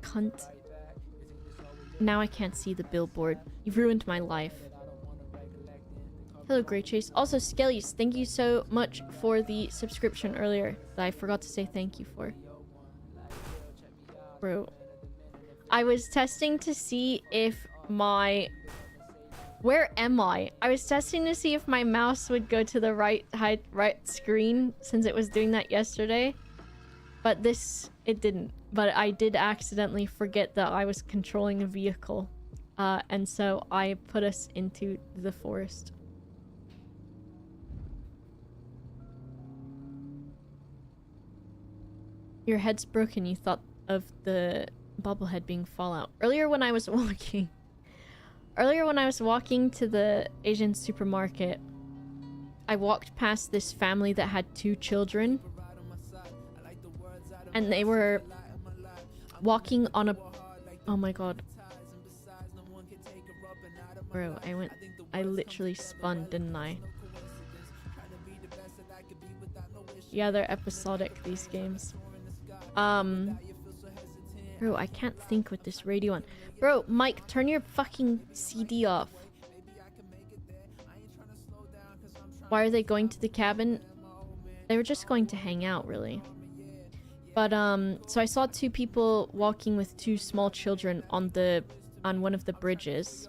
Cunt. Now I can't see the billboard. You've ruined my life. Hello, Grey Chase. Also, Skellies, thank you so much for the subscription earlier that I forgot to say thank you for. Bro. I was testing to see if my... Where am I? I was testing to see if my mouse would go to the right screen since it was doing that yesterday. But it didn't. But I did accidentally forget that I was controlling a vehicle. And so I put us into the forest. Your head's broken. You thought of the bobblehead being Fallout. Earlier when I was walking to the Asian supermarket, I walked past this family that had 2 children. And they were walking on a... Oh my god. Bro, I literally spun, didn't I? Yeah, they're episodic, these games. Bro, I can't think with this radio on. Bro, Mike, turn your fucking CD off. Why are they going to the cabin? They were just going to hang out, really. But, so I saw 2 people walking with 2 small children on one of the bridges.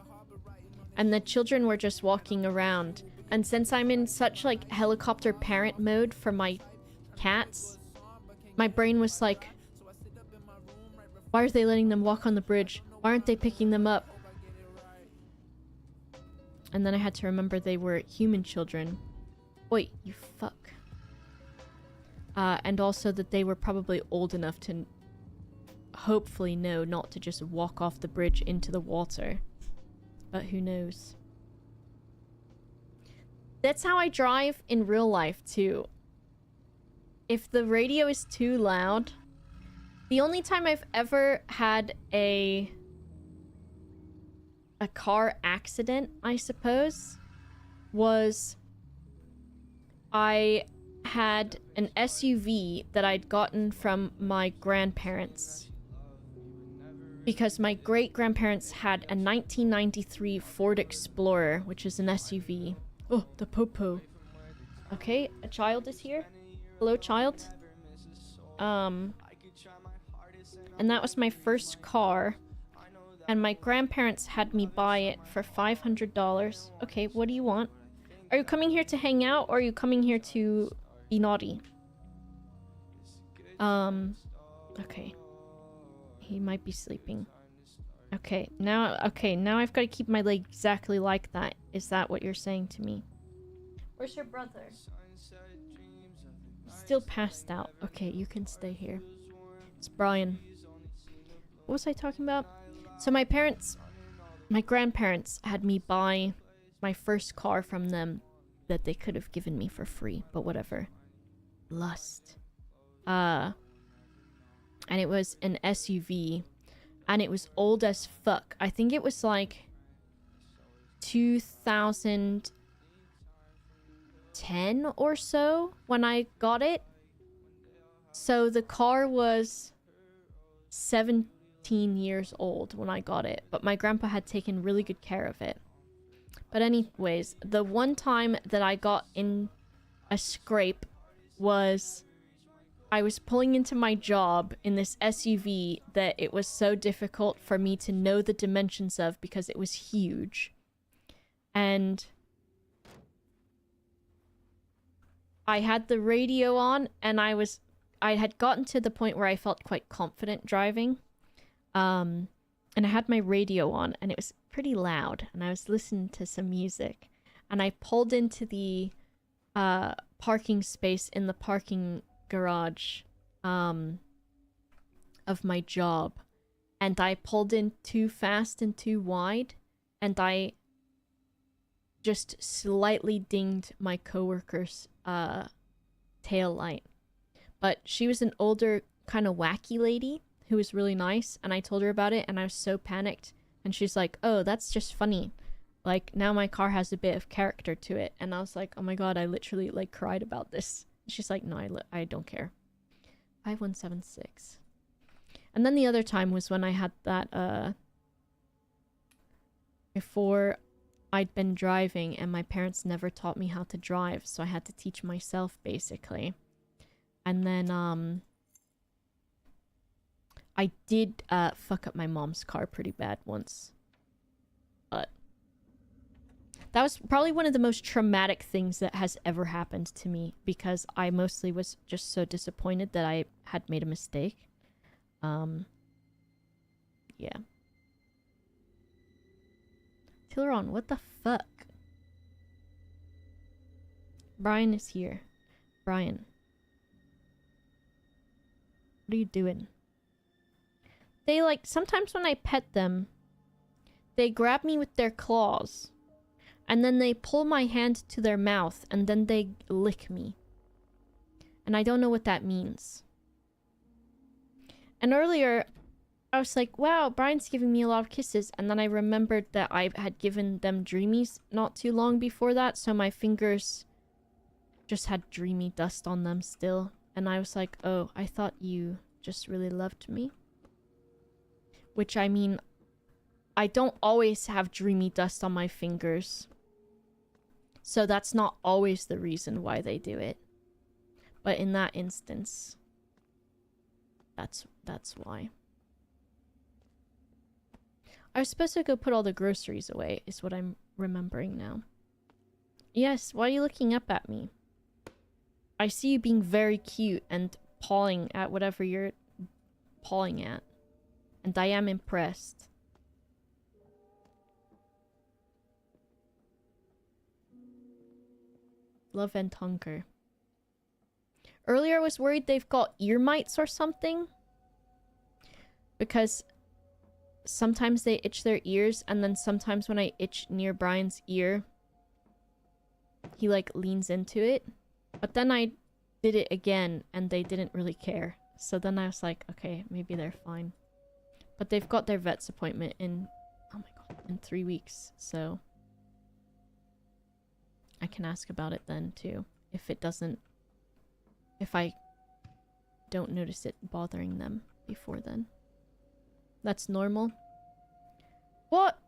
And the children were just walking around. And since I'm in such, like, helicopter parent mode for my cats, my brain was like, why are they letting them walk on the bridge? Why aren't they picking them up? And then I had to remember they were human children. Oi, you fuck. And also that they were probably old enough to hopefully know not to just walk off the bridge into the water. But who knows? That's how I drive in real life, too. If the radio is too loud... The only time I've ever had a car accident, I suppose, was I had an SUV that I'd gotten from my grandparents. Because my great-grandparents had a 1993 Ford Explorer, which is an SUV. Oh, the popo. Okay, a child is here. Hello, child. And that was my first car. And my grandparents had me buy it for $500. Okay, what do you want? Are you coming here to hang out, or are you coming here to be naughty? Okay. He might be sleeping. Okay, now I've got to keep my leg exactly like that. Is that what you're saying to me? Where's your brother? Still passed out. Okay, you can stay here. It's Brian. What was I talking about? So my grandparents had me buy my first car from them that they could have given me for free, but whatever. Lust. And it was an SUV, and it was old as fuck. I think it was like 2010 or so when I got it. So the car was 17 years old when I got it, but my grandpa had taken really good care of it. But anyways, the one time that I got in a scrape was I was pulling into my job in this SUV that it was so difficult for me to know the dimensions of because it was huge. And I had the radio on, and I had gotten to the point where I felt quite confident driving. And I had my radio on, and it was pretty loud, and I was listening to some music. And I pulled into the parking space in the parking garage of my job, and I pulled in too fast and too wide, and I just slightly dinged my coworker's tail light. But she was an older, kind of wacky lady who was really nice, and I told her about it, and I was so panicked. And she's like, oh, that's just funny. Like, now my car has a bit of character to it. And I was like, oh my god, I literally, like, cried about this. She's like, no, I don't care. 5176. And then the other time was when I had that, before I'd been driving, and my parents never taught me how to drive, so I had to teach myself, basically. And then, I did, fuck up my mom's car pretty bad once. But that was probably one of the most traumatic things that has ever happened to me, because I mostly was just so disappointed that I had made a mistake. Yeah. Tilleron, what the fuck? Brian is here. Brian. What are you doing? They, like, sometimes when I pet them, they grab me with their claws. And then they pull my hand to their mouth, and then they lick me. And I don't know what that means. And earlier, I was like, wow, Brian's giving me a lot of kisses. And then I remembered that I had given them dreamies not too long before that. So my fingers just had dreamy dust on them still. And I was like, oh, I thought you just really loved me. Which, I mean, I don't always have dreamy dust on my fingers. So that's not always the reason why they do it. But in that instance, that's why. I was supposed to go put all the groceries away, is what I'm remembering now. Yes, why are you looking up at me? I see you being very cute and pawing at whatever you're pawing at. And I am impressed. Love and hunger. Earlier I was worried they've got ear mites or something. Because sometimes they itch their ears, and then sometimes when I itch near Brian's ear, he, like, leans into it. But then I did it again, and they didn't really care. So then I was like, okay, maybe they're fine. But they've got their vet's appointment in, oh my god, in 3 weeks, so I can ask about it then, too. If I don't notice it bothering them before then. That's normal. What?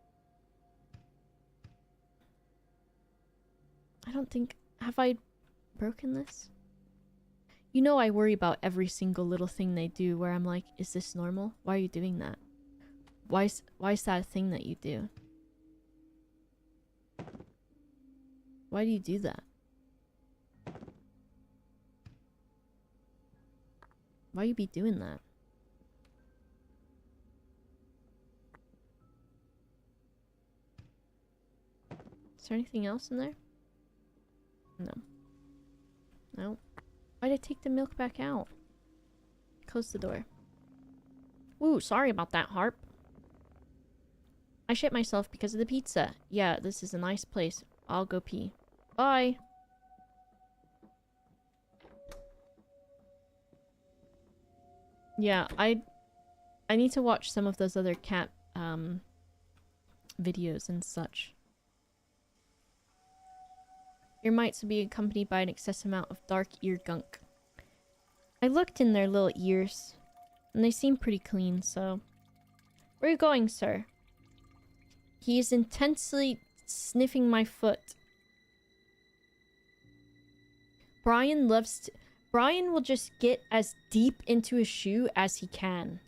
I don't think... Have I broken this? You know I worry about every single little thing they do where I'm like, is this normal? Why are you doing that? Why is that a thing that you do? Why do you do that? Why you be doing that? Is there anything else in there? No. No. Why'd I take the milk back out? Close the door. Ooh, sorry about that, Harp. I shit myself because of the pizza. Yeah, this is a nice place. I'll go pee. Bye! Yeah, I need to watch some of those other cat, videos and such. Ear mites will be accompanied by an excessive amount of dark ear gunk. I looked in their little ears, and they seem pretty clean, so... Where are you going, sir? He is intensely sniffing my foot. Brian loves to... Brian will just get as deep into a shoe as he can.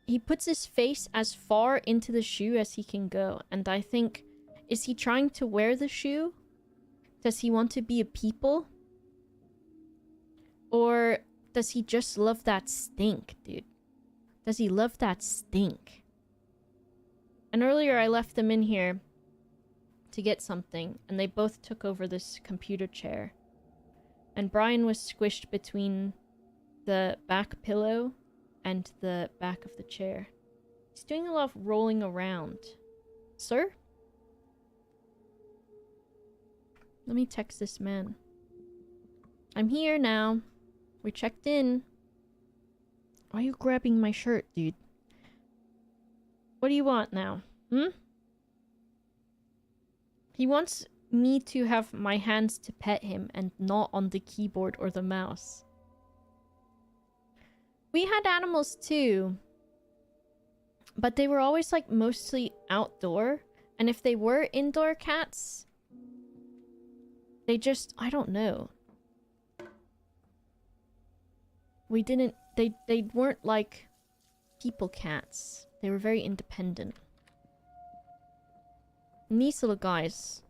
He puts his face as far into the shoe as he can go. And I think, is he trying to wear the shoe? Does he want to be a people? Or does he just love that stink, dude? Does he love that stink? And earlier I left them in here to get something, and they both took over this computer chair. And Brian was squished between the back pillow and the back of the chair. He's doing a lot of rolling around. Sir? Let me text this man. I'm here now. We checked in. Why are you grabbing my shirt, dude? What do you want now? Hmm? He wants me to have my hands to pet him and not on the keyboard or the mouse. We had animals too. But they were always like mostly outdoor. And if they were indoor cats, they just, I don't know. We didn't, they weren't like people cats. They were very independent. And these little guys,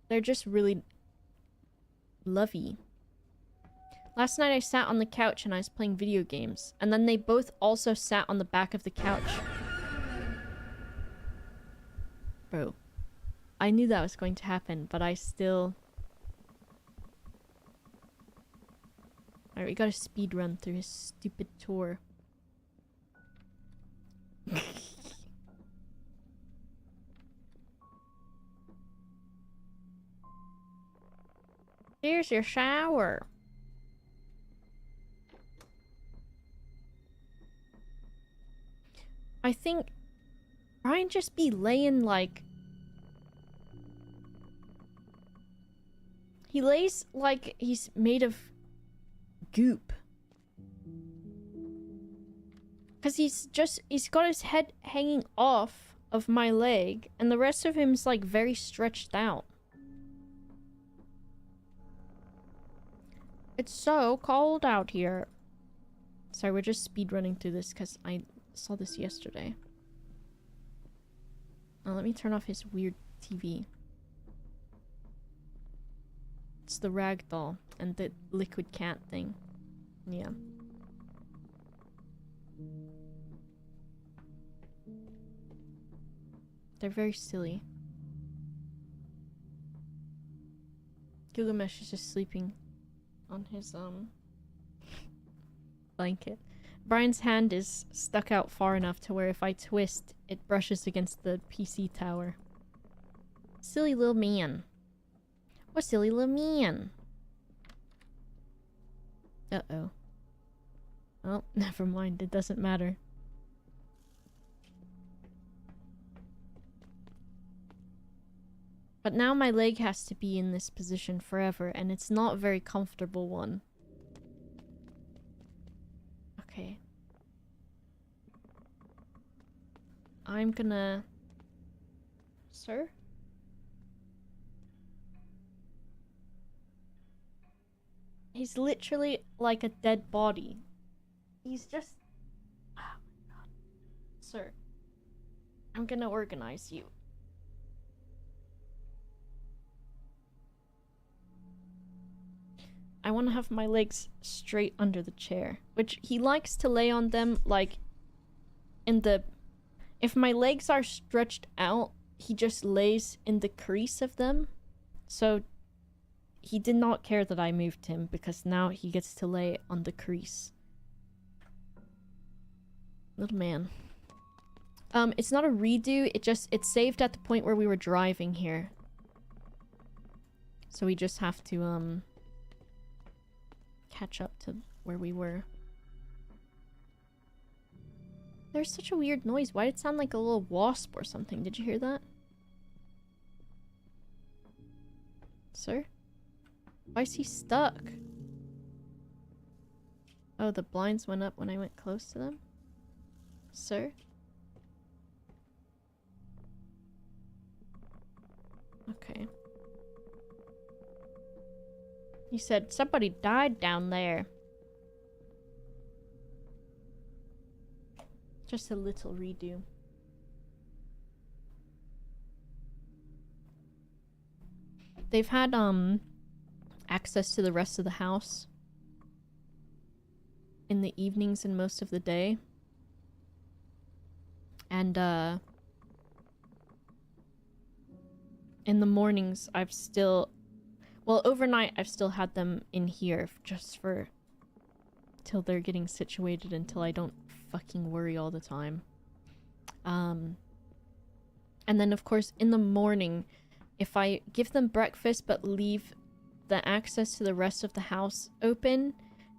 they're just really lovey. Last night I sat on the couch and I was playing video games. And then they both also sat on the back of the couch. Bro. I knew that was going to happen, but I still... Alright, we gotta speed run through his stupid tour. Here's your shower. I think Brian just be laying like... He lays like he's made of goop. Because he's got his head hanging off of my leg and the rest of him's like very stretched out. It's so cold out here. Sorry, we're just speed running through this because I saw this yesterday. Oh, let me turn off his weird TV. It's the rag doll and the liquid cat thing. Yeah. They're very silly. Gilgamesh is just sleeping on his blanket. Brian's hand is stuck out far enough to where if I twist, it brushes against the PC tower. Silly little man. What silly little man? Uh-oh. Oh, never mind. It doesn't matter. But now my leg has to be in this position forever, and it's not a very comfortable one. Okay. I'm gonna... Sir? He's literally like a dead body. He's just... Oh my god. Sir. I'm gonna organize you. I want to have my legs straight under the chair. Which he likes to lay on them like... in the... If my legs are stretched out, he just lays in the crease of them. So... He did not care that I moved him because now he gets to lay on the crease. Little man. It's not a redo, it's saved at the point where we were driving here. So we just have to, catch up to where we were. There's such a weird noise. Why did it sound like a little wasp or something? Did you hear that? Sir? Why is he stuck? Oh, the blinds went up when I went close to them? Sir? Okay. He said somebody died down there. Just a little redo. They've had, access to the rest of the house in the evenings and most of the day. And, in the mornings, I've still... Well, overnight, I've still had them in here just for... till they're getting situated, until I don't fucking worry all the time. And then, of course, in the morning, if I give them breakfast but leave the access to the rest of the house open,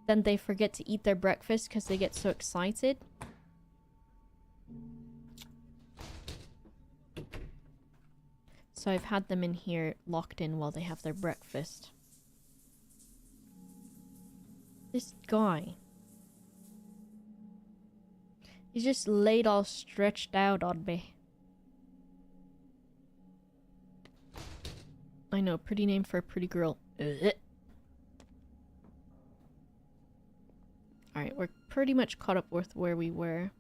then they forget to eat their breakfast because they get so excited. So I've had them in here locked in while they have their breakfast. This guy. He's just laid all stretched out on me. I know, pretty name for a pretty girl. Alright, we're pretty much caught up with where we were.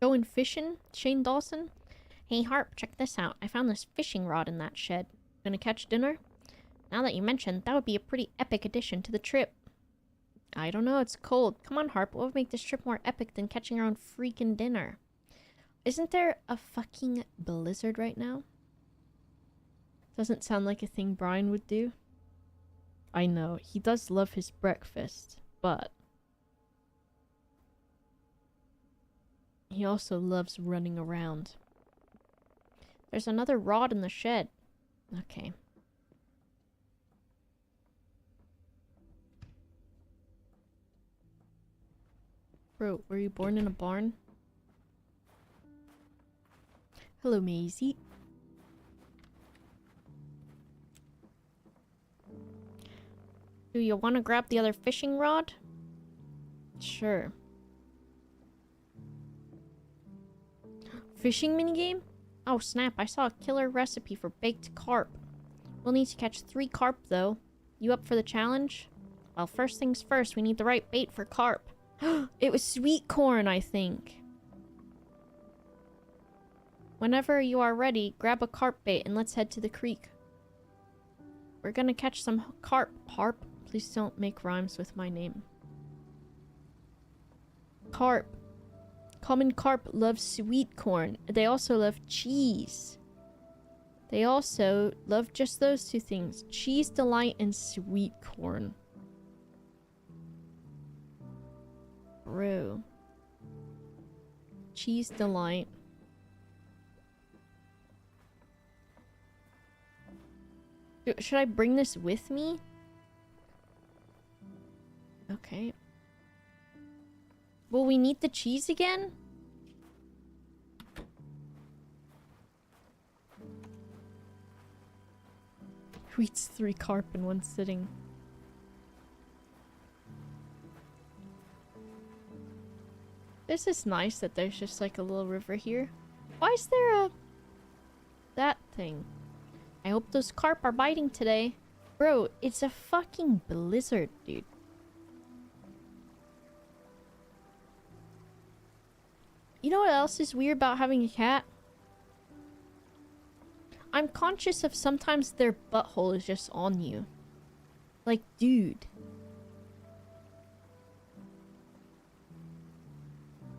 Going fishing? Shane Dawson? Hey Harp, check this out. I found this fishing rod in that shed. Gonna catch dinner? Now that you mentioned, that would be a pretty epic addition to the trip. I don't know, it's cold. Come on, Harp, what would make this trip more epic than catching our own freaking dinner? Isn't there a fucking blizzard right now? Doesn't sound like a thing Brian would do. I know, he does love his breakfast, but he also loves running around. There's another rod in the shed. Okay. Bro, were you born in a barn? Hello, Maisie. Do you want to grab the other fishing rod? Sure. Fishing minigame? Oh snap, I saw a killer recipe for baked carp. We'll need to catch 3 carp though. You up for the challenge? Well, first things first, we need the right bait for carp. It was sweet corn, I think. Whenever you are ready, grab a carp bait and let's head to the creek. We're gonna catch some carp. Harp, please don't make rhymes with my name. Carp. Common carp loves sweet corn. They also love cheese. They also love just those 2 things. Cheese delight and sweet corn. Bro. Cheese delight. Should I bring this with me? Okay. Will we need the cheese again? Who eats 3 carp in one sitting? This is nice that there's just like a little river here. Why is there a... that thing? I hope those carp are biting today. Bro, it's a fucking blizzard, dude. You know what else is weird about having a cat? I'm conscious of sometimes their butthole is just on you. Like, dude.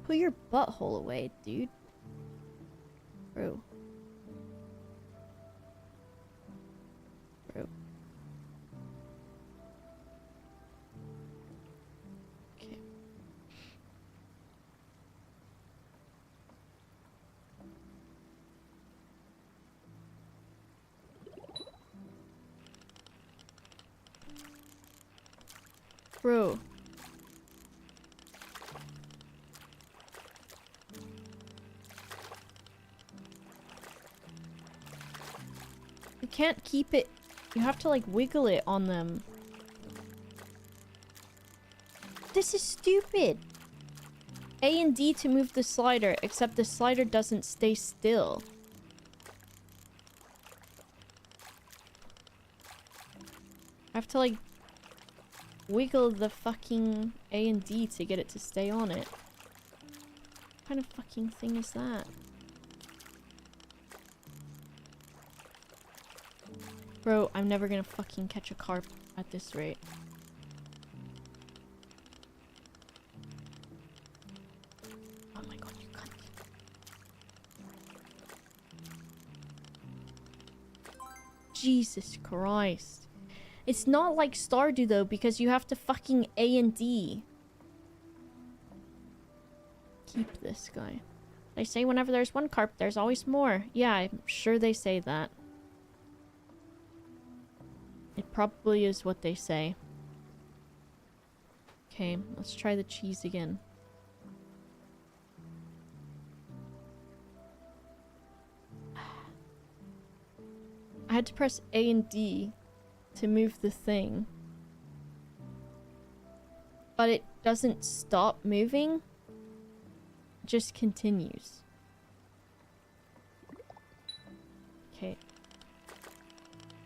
Put your butthole away, dude. Bro. Bro. Okay. Bro. You can't keep it. You have to like wiggle it on them. This is stupid. A and D to move the slider, except the slider doesn't stay still. I have to like wiggle the fucking A and D to get it to stay on it. What kind of fucking thing is that? Bro, I'm never gonna fucking catch a carp at this rate. Oh my god, you cunt. Jesus Christ. It's not like Stardew though, because you have to fucking A and D. Keep this guy. They say whenever there's one carp, there's always more. Yeah, I'm sure they say that. It probably is what they say. Okay, let's try the cheese again. I had to press A and D to move the thing. But it doesn't stop moving. It just continues. Okay.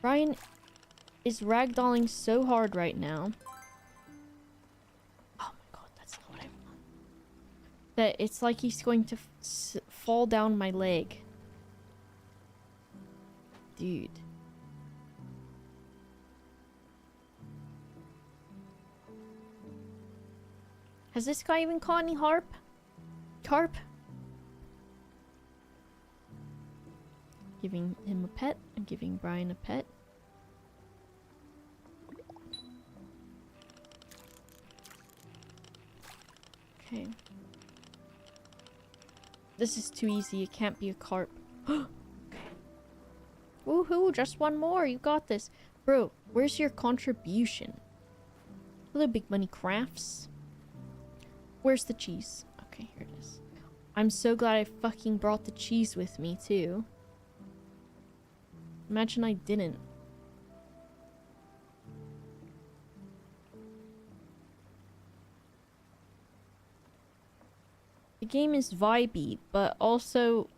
Brian is ragdolling so hard right now. Oh my god, that's not what I want. That it's like he's going to fall down my leg. Dude. Has this guy even caught any carp? Giving him a pet. I'm giving Brian a pet. Okay. This is too easy. It can't be a carp. Okay. Woohoo, just one more. You got this. Bro, where's your contribution? Hello, Big Money Crafts. Where's the cheese? Okay, here it is. I'm so glad I fucking brought the cheese with me, too. Imagine I didn't. The game is vibey, but also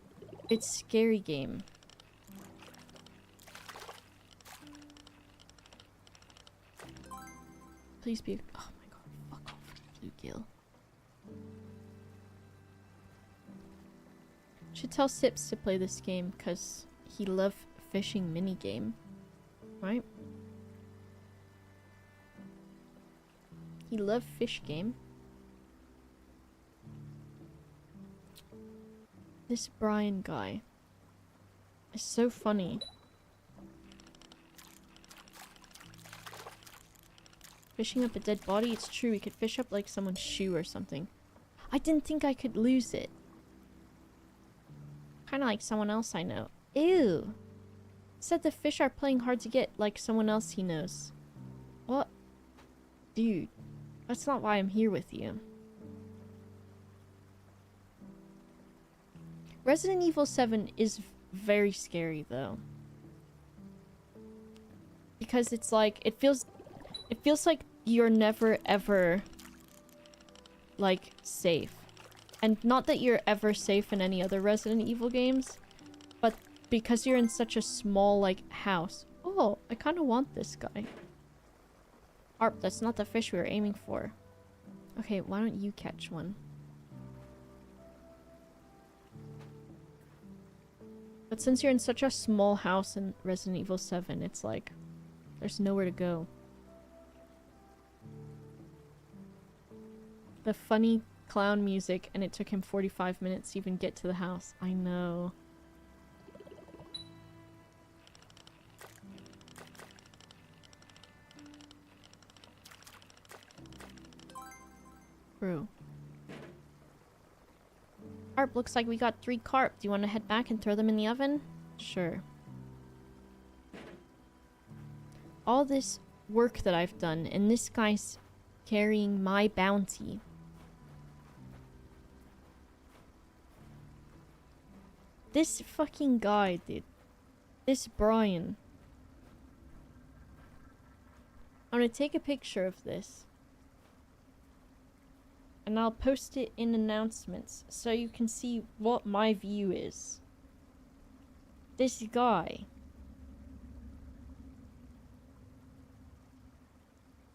it's a scary game. Please be. Oh my god, fuck off, bluegill. Should tell Sips to play this game because he loves fishing minigame, right? He loves fish game. This Brian guy is so funny. Fishing up a dead body? It's true, we could fish up like someone's shoe or something. I didn't think I could lose it. Kinda like someone else I know. Ew! Said the fish are playing hard to get like someone else he knows. What? Dude, that's not why I'm here with you. Resident Evil 7 is very scary though. Because it's like, it feels like you're never ever like safe. And not that you're ever safe in any other Resident Evil games, but because you're in such a small like house. Oh, I kind of want this guy. Harp, that's not the fish we were aiming for. Okay, why don't you catch one? But since you're in such a small house in Resident Evil 7, it's like, there's nowhere to go. The funny clown music, and it took him 45 minutes to even get to the house. I know. Bro. Carp, looks like we got 3 carp. Do you want to head back and throw them in the oven? Sure. All this work that I've done, and this guy's carrying my bounty. This fucking guy, dude. This Brian. I'm gonna take a picture of this. And I'll post it in announcements so you can see what my view is. This guy.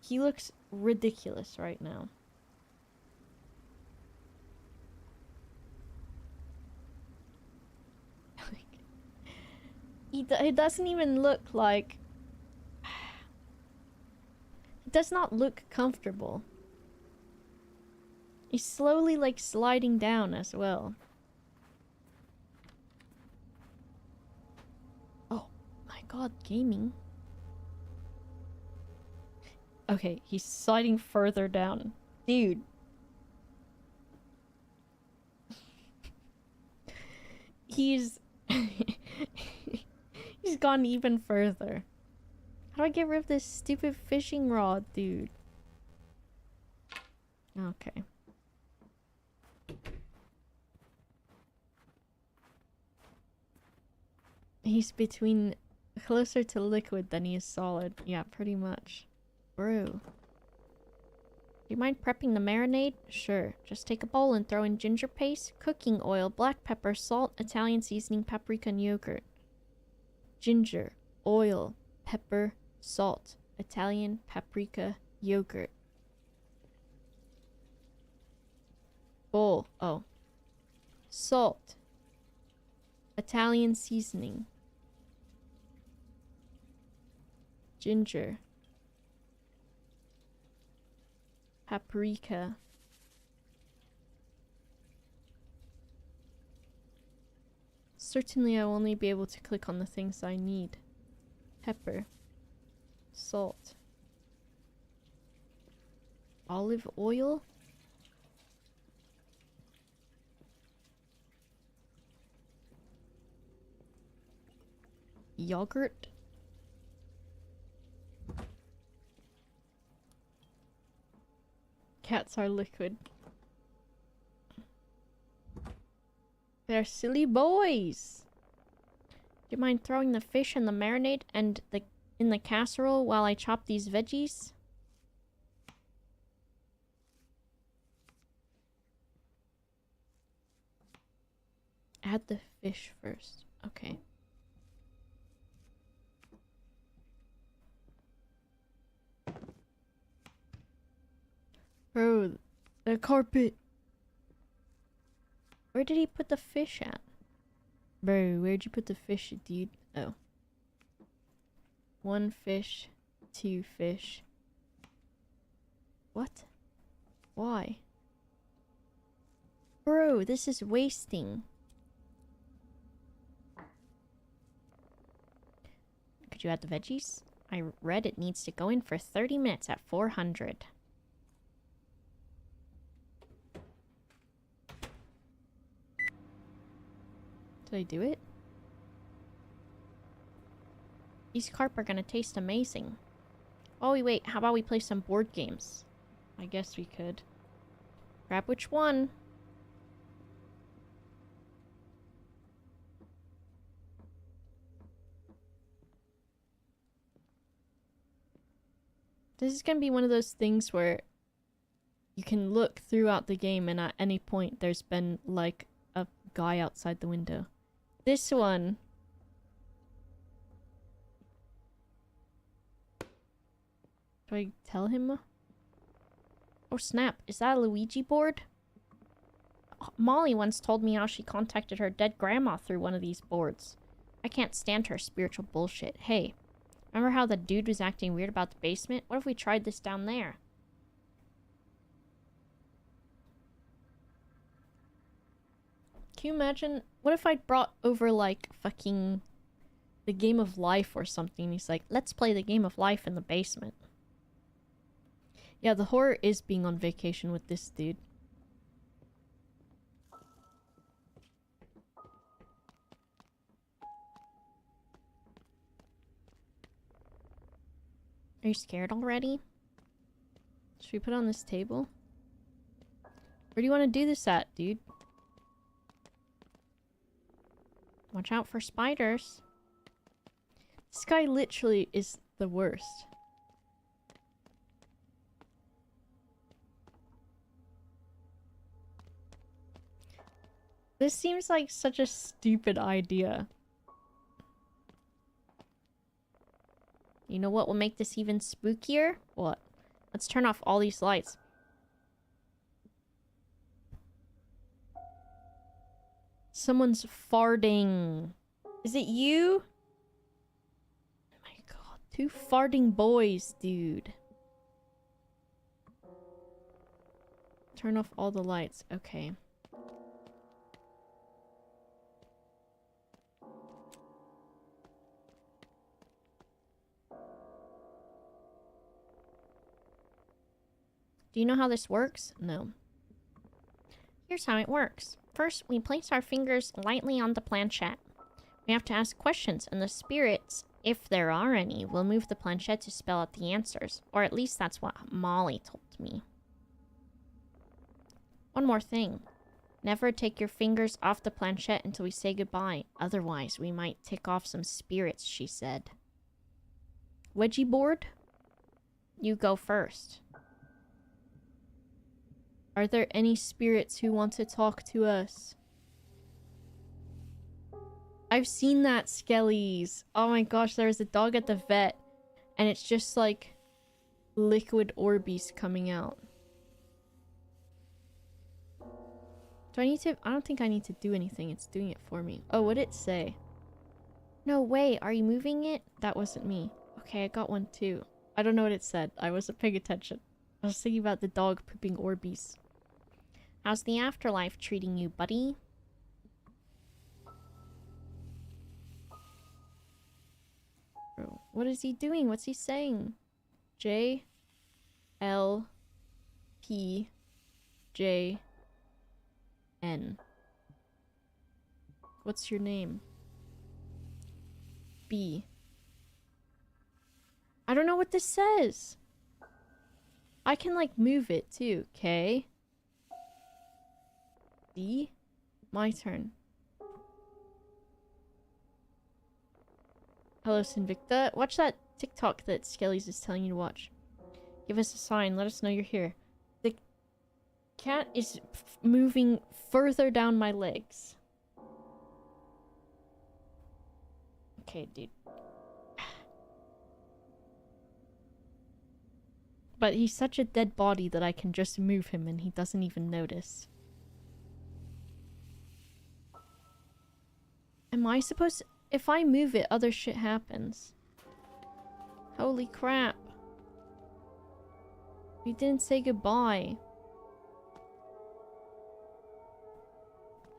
He looks ridiculous right now. He doesn't even look like... He does not look comfortable. He's slowly, like, sliding down as well. Oh, my god, gaming. Okay, he's sliding further down. Dude. He's... He's gone even further. How do I get rid of this stupid fishing rod, dude? Okay. He's between closer to liquid than he is solid. Yeah, pretty much. Bro. Do you mind prepping the marinade? Sure. Just take a bowl and throw in ginger paste, cooking oil, black pepper, salt, Italian seasoning, paprika, and yogurt. Ginger, oil, pepper, salt, Italian, paprika, yogurt. Bowl. Oh. Salt. Italian seasoning. Ginger. Paprika. Certainly I will only be able to click on the things I need. Pepper. Salt. Olive oil? Yogurt? Cats are liquid. They're silly boys. Do you mind throwing the fish in the marinade and in the casserole while I chop these veggies? Add the fish first. Okay. Bro, the carpet. Where did he put the fish at? Bro, where'd you put the fish, dude? Oh. 1 fish, 2 fish. What? Why? Bro, this is wasting. Could you add the veggies? I read it needs to go in for 30 minutes at 400. Did I do it? These carp are gonna taste amazing. Oh, wait, how about we play some board games? I guess we could. Grab which one? This is gonna be one of those things where you can look throughout the game and at any point there's been like a guy outside the window. This one. Do I tell him? Oh snap, is that a Luigi board? Molly once told me how she contacted her dead grandma through one of these boards. I can't stand her spiritual bullshit. Hey, remember how the dude was acting weird about the basement? What if we tried this down there? Can you imagine? What if I brought over, like, fucking the game of life or something? He's like, let's play the game of life in the basement. Yeah, the horror is being on vacation with this dude. Are you scared already? Should we put it on this table? Where do you want to do this at, dude? Watch out for spiders. This guy literally is the worst. This seems like such a stupid idea. You know what will make this even spookier? What? Let's turn off all these lights. Someone's farting. Is it you? Oh my god. 2 farting boys, dude. Turn off all the lights. Okay. Do you know how this works? No. Here's how it works. First, we place our fingers lightly on the planchette. We have to ask questions, and the spirits, if there are any, will move the planchette to spell out the answers. Or at least that's what Molly told me. One more thing. Never take your fingers off the planchette until we say goodbye. Otherwise, we might tick off some spirits, she said. Wedgie board? You go first. Are there any spirits who want to talk to us? I've seen that, Skellies. Oh my gosh, there was a dog at the vet, and it's just like liquid Orbeez coming out. Do I need to? I don't think I need to do anything. It's doing it for me. Oh, what'd it say? No way, are you moving it? That wasn't me. Okay, I got one too. I don't know what it said. I wasn't paying attention. I was thinking about the dog pooping Orbeez. How's the afterlife treating you, buddy? Bro, what is he doing? What's he saying? J L P J N. What's your name? B. I don't know what this says. I can like move it too. K. D. My turn. Hello, Sinvicta. Watch that TikTok that Skellies is telling you to watch. Give us a sign. Let us know you're here. The cat is moving further down my legs. Okay, dude. But he's such a dead body that I can just move him and he doesn't even notice. Am I supposed to... If I move it, other shit happens. Holy crap. We didn't say goodbye.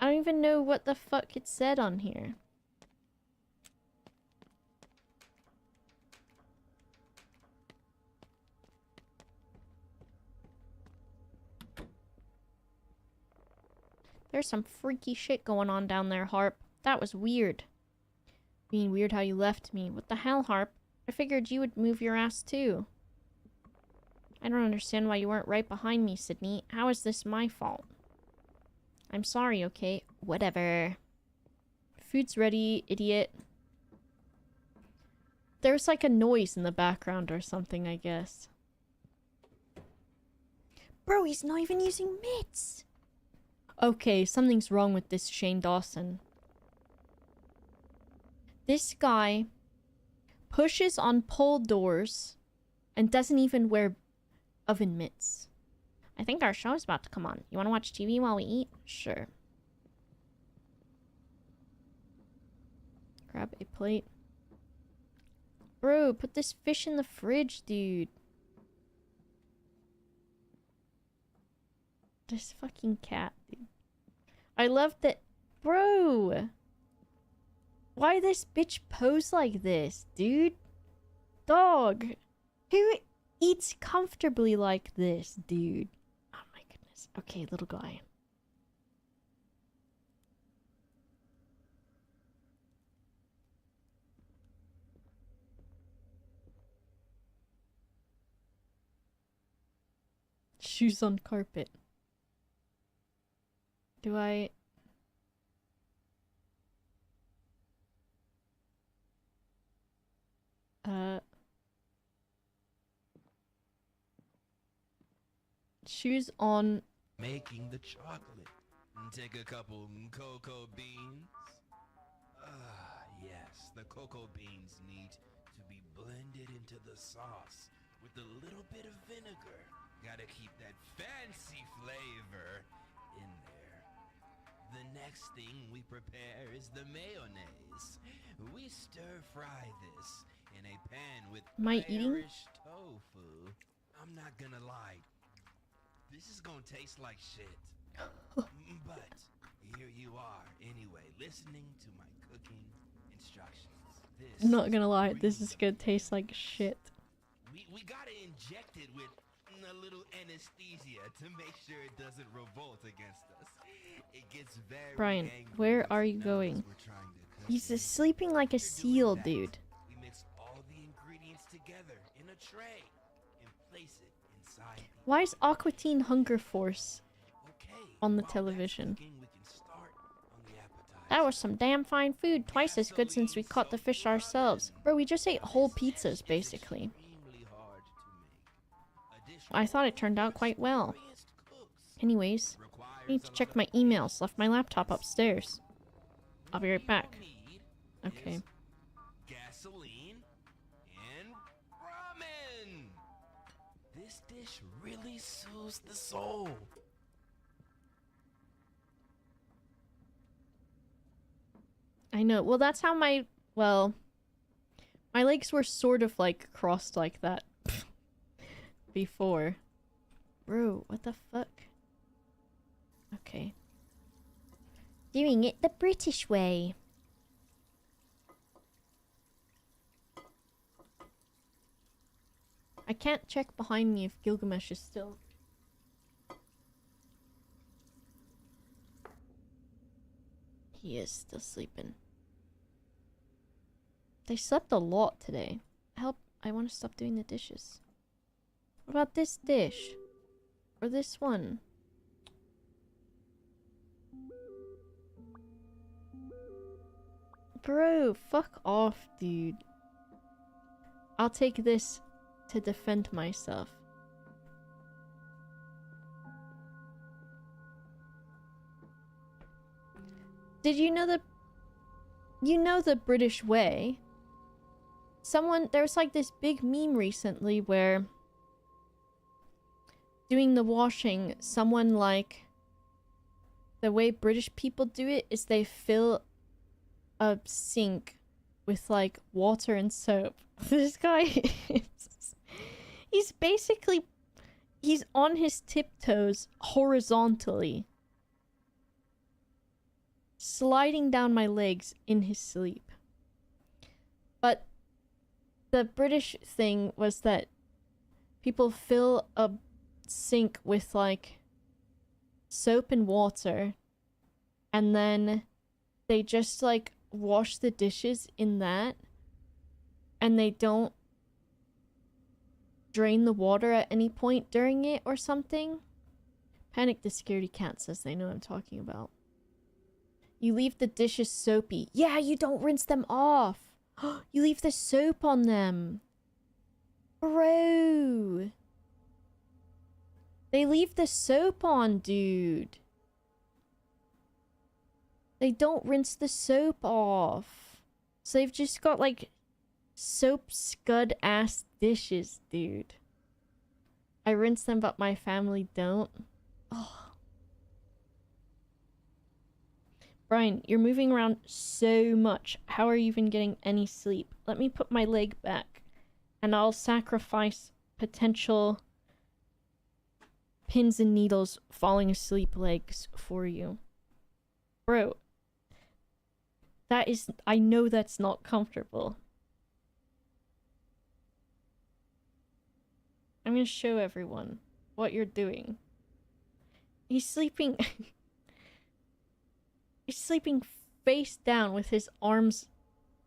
I don't even know what the fuck it said on here. There's some freaky shit going on down there, Harp. That was weird. Being weird how you left me. What the hell, Harp? I figured you would move your ass too. I don't understand why you weren't right behind me, Sydney. How is this my fault? I'm sorry, okay? Whatever. Food's ready, idiot. There's like a noise in the background or something, I guess. Bro, he's not even using mitts! Okay, something's wrong with this Shane Dawson. This guy pushes on pole doors and doesn't even wear oven mitts. I think our show is about to come on. You want to watch TV while we eat? Sure. Grab a plate. Bro, put this fish in the fridge, dude. This fucking cat, dude. I love that. Bro! Why this bitch pose like this, dude? Dog! Who eats comfortably like this, dude? Oh my goodness. Okay, little guy. Shoes on carpet. Do I... Shoes on... Making the chocolate. Take a couple cocoa beans. Yes, the cocoa beans need to be blended into the sauce with a little bit of vinegar. Gotta keep that fancy flavor in there. The next thing we prepare is the mayonnaise. We stir fry this in a pan with Am I eating? Irish tofu. I'm not gonna lie. This is gonna taste like shit. But here you are anyway, listening to my cooking instructions. This Not gonna lie, this is gonna taste like shit. we gotta inject it with A little anesthesia to make sure it doesn't revolt against us. It gets very Brian, angry where when are it you knows going? we're trying to cook He's it. sleeping like a After doing seal, that, dude. we mix all the ingredients together in a tray and place it inside the Why is Aqua Teen Hunger Force Okay, on the while that's television? cooking, we can start on the appetizer. That was some damn fine food, twice as good since we caught the fish ourselves. Bro, we just ate whole pizzas, basically. Extremely hard to make. I thought it turned out quite well. Experienced cooks. Anyways, I need to check my emails. Left my laptop upstairs. I'll be right back. Okay. Gasoline and ramen. This dish really soothes the soul. I know. Well, that's how my legs were sort of like crossed like that before. Bro, what the fuck? Okay. Doing it the British way. I can't check behind me if Gilgamesh is still. He is still sleeping. They slept a lot today. Help, I want to stop doing the dishes. What about this dish? Or this one? Bro, fuck off, dude. I'll take this to defend myself. Did you know the... You know the British way? There was like this big meme recently where... Doing the washing, someone like... The way British people do it is they fill a sink with like water and soap. This guy he's basically he's on his tiptoes horizontally, sliding down my legs in his sleep. But the British thing was that people fill a sink with like soap and water, and then they just like wash the dishes in that, and they don't drain the water at any point during it or something. Panic the Scaredy Cat says they know what I'm talking about. You leave the dishes soapy. Yeah, you don't rinse them off. You leave the soap on them. Bro. They leave the soap on, dude. They don't rinse the soap off. So they've just got like soap scud ass dishes, dude. I rinse them, but my family don't. Oh. Brian, you're moving around so much. How are you even getting any sleep? Let me put my leg back, and I'll sacrifice potential pins and needles falling asleep legs for you. Bro, that is... I know that's not comfortable. I'm gonna show everyone what you're doing. He's sleeping... He's sleeping face down with his arms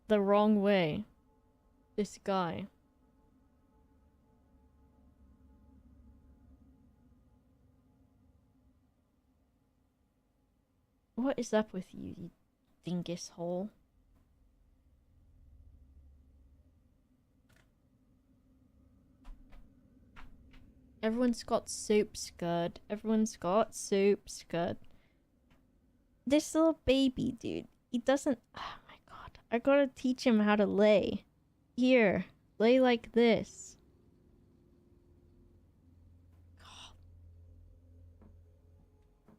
the wrong way. This guy. What is up with you, you dingus hole? Everyone's got soap scud. Everyone's got soap scud. This little baby, dude. He doesn't... Oh my god. I gotta teach him how to lay. Here. Lay like this. God.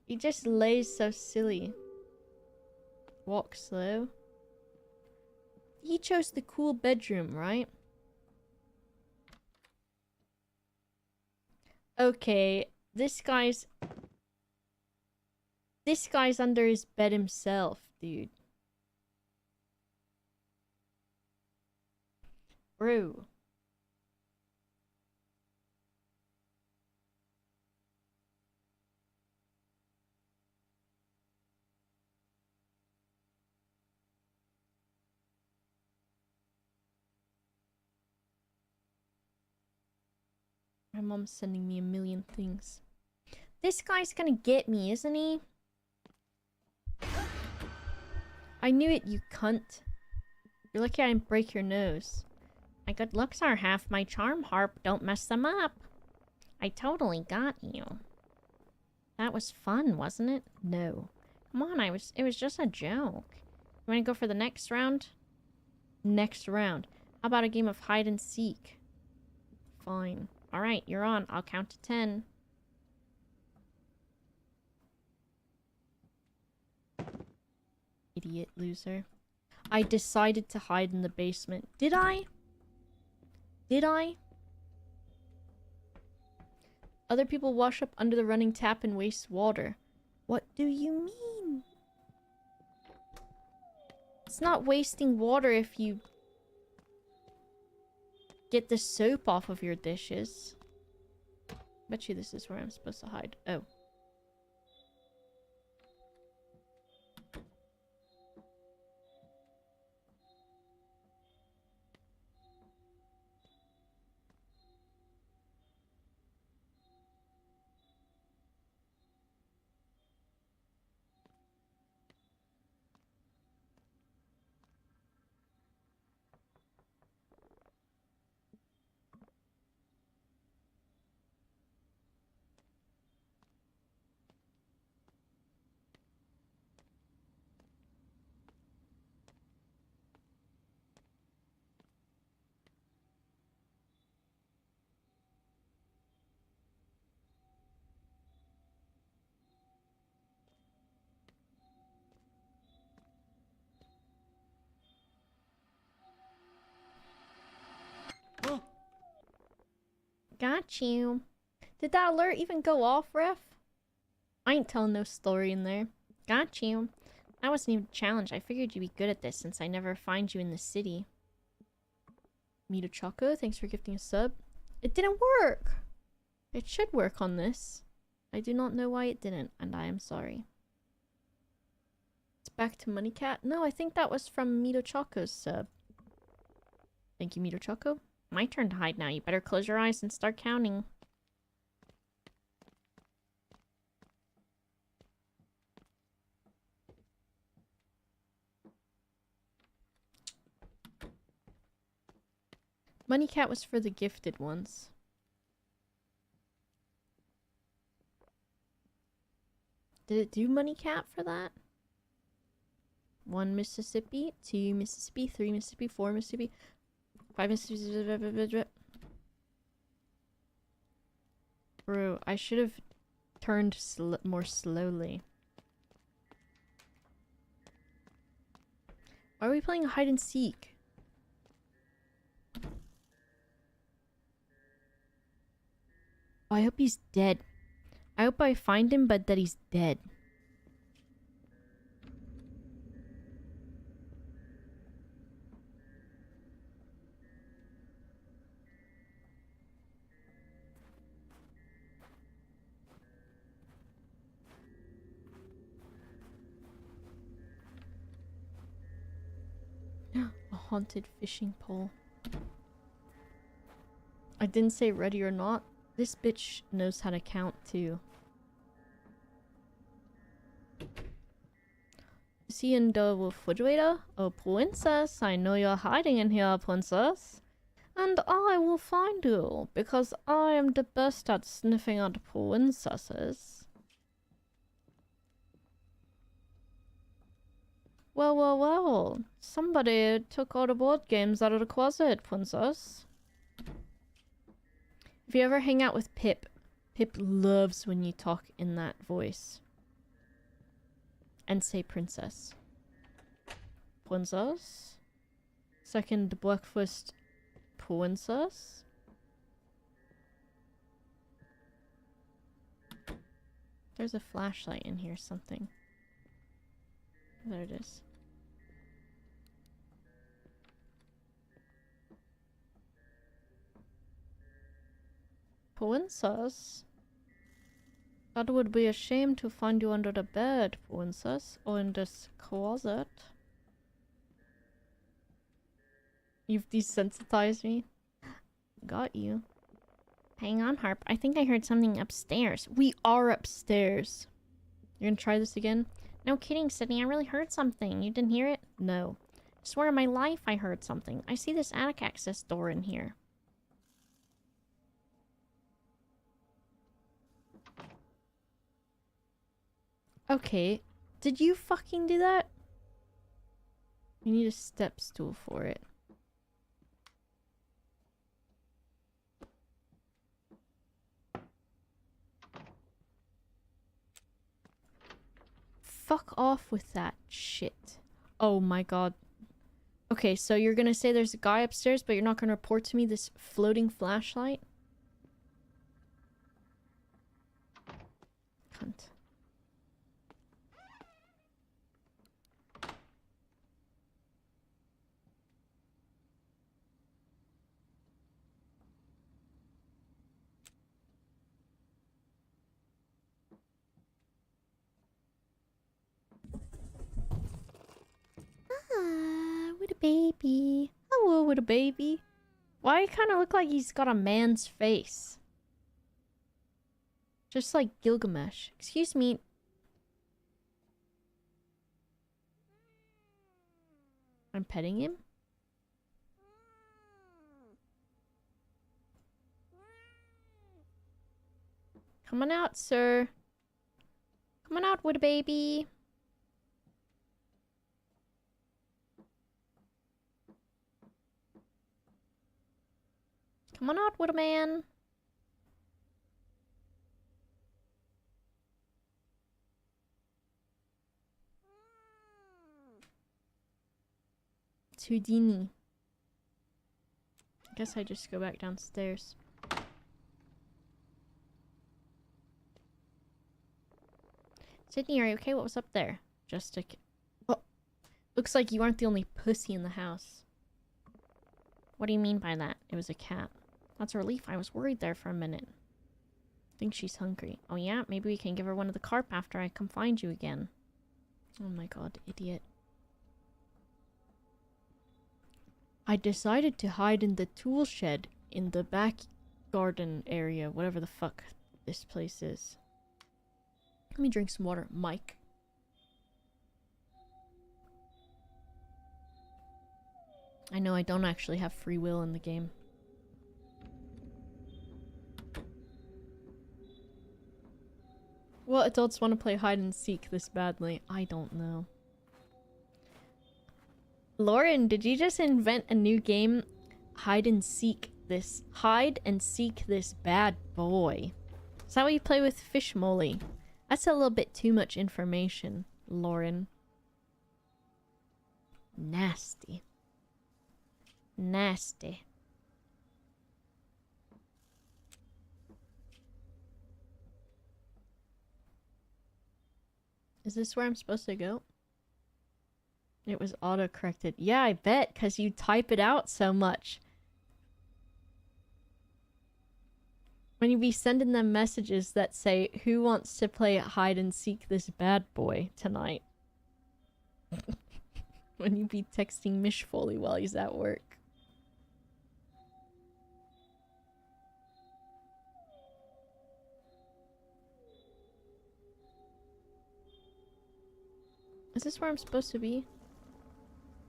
He just lays so silly. Walk slow. He chose the cool bedroom, right? Okay. This guy's under his bed himself, dude. Bro. My mom's sending me a million things. This guy's gonna get me, isn't he? I knew it, you cunt. You're lucky I didn't break your nose. My good looks are half my charm, Harp. Don't mess them up. I totally got you. That was fun, wasn't it? No. Come on, it was just a joke. You wanna go for the next round? Next round. How about a game of hide and seek? Fine. Alright, you're on. I'll count to 10. Idiot loser. I decided to hide in the basement. Did I? Did I? Other people wash up under the running tap and waste water. What do you mean? It's not wasting water if you get the soap off of your dishes. Bet you this is where I'm supposed to hide. Oh. Got you. Did that alert even go off, ref? I ain't telling no story in there. Got you. That wasn't even a challenge. I figured you'd be good at this since I never find you in the city. Mito Choco, thanks for gifting a sub. It didn't work! It should work on this. I do not know why it didn't, and I am sorry. It's back to Money Cat. No, I think that was from Mito Choco's sub. Thank you, Mito Choco. My turn to hide now. You better close your eyes and start counting. Money Cat was for the gifted ones. Did it do Money Cat for that? 1 Mississippi, 2 Mississippi, 3 Mississippi, 4 Mississippi, 5 Mississippi. Bro, I should have turned more slowly. Why are we playing hide and seek? Oh, I hope he's dead. I hope I find him, but that he's dead. A haunted fishing pole. I didn't say ready or not. This bitch knows how to count too. Is he in the refrigerator? Oh, princess, I know you're hiding in here, princess. And I will find you, because I am the best at sniffing out princesses. Well, well, well. Somebody took all the board games out of the closet, princess. If you ever hang out with Pip, Pip loves when you talk in that voice. And say princess. Princess? Second breakfast princess? There's a flashlight in here, something. There it is. Princess? That would be a shame to find you under the bed, princess, or in this closet. You've desensitized me. Got you. Hang on, Harp. I think I heard something upstairs. We are upstairs. You're gonna try this again? No kidding, Sydney. I really heard something. You didn't hear it? No. I swear on my life I heard something. I see this attic access door in here. Okay. Did you fucking do that? You need a step stool for it. Fuck off with that shit. Oh my god. Okay, so you're gonna say there's a guy upstairs, but you're not gonna report to me this floating flashlight? Cunt. Ah, what a baby. Hello, with a baby. Why he kind of look like he's got a man's face? Just like Gilgamesh. Excuse me. I'm petting him? Come on out, sir. Come on out with a baby. Come on out with a man. Houdini. I guess I just go back downstairs. Sydney, are you okay? What was up there? Just a... Oh. Looks like you aren't the only pussy in the house. What do you mean by that? It was a cat. That's a relief. I was worried there for a minute. I think she's hungry. Oh yeah? Maybe we can give her one of the carp after I come find you again. Oh my god, idiot. I decided to hide in the tool shed in the back garden area, whatever the fuck this place is. Let me drink some water, Mike. I know I don't actually have free will in the game. What adults want to play hide and seek this badly? I don't know. Lauren, did you just invent a new game? Hide and seek this. Hide and seek this bad boy. Is that what you play with Fish Molly? That's a little bit too much information, Lauren. Nasty. Nasty. Is this where I'm supposed to go? It was auto-corrected. Yeah, I bet, because you type it out so much. When you be sending them messages that say, who wants to play hide and seek this bad boy tonight? When you be texting Mish Foley while he's at work. Is this where I'm supposed to be?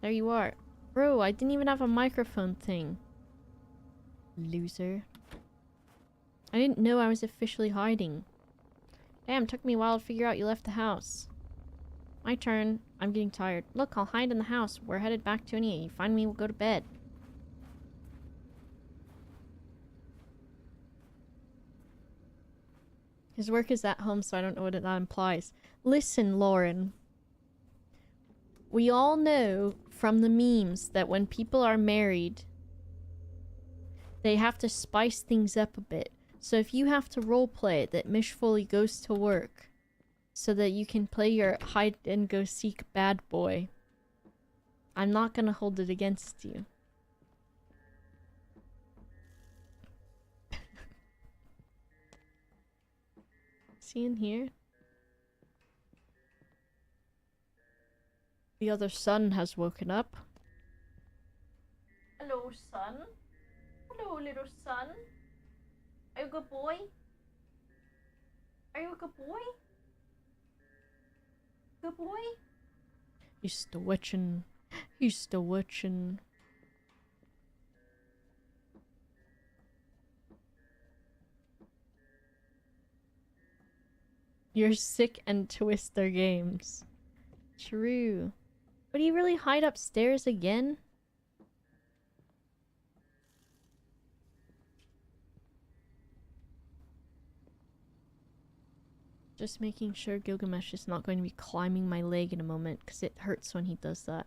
There you are. Bro, I didn't even have a microphone thing. Loser. I didn't know I was officially hiding. Damn, took me a while to figure out you left the house. My turn. I'm getting tired. Look, I'll hide in the house. We're headed back to Ania. You find me, we'll go to bed. His work is at home, so I don't know what that implies. Listen, Lauren. We all know from the memes that when people are married, they have to spice things up a bit. So if you have to roleplay that Mish Foley goes to work so that you can play your hide and go seek bad boy, I'm not gonna hold it against you. Is he in here? The other son has woken up. Hello, son. Hello, little son. Are you good boy? Are you a good boy? Good boy? He's still watching. He's still watching. You're sick and twist their games. True. Would he really hide upstairs again? Just making sure Gilgamesh is not going to be climbing my leg in a moment, because it hurts when he does that.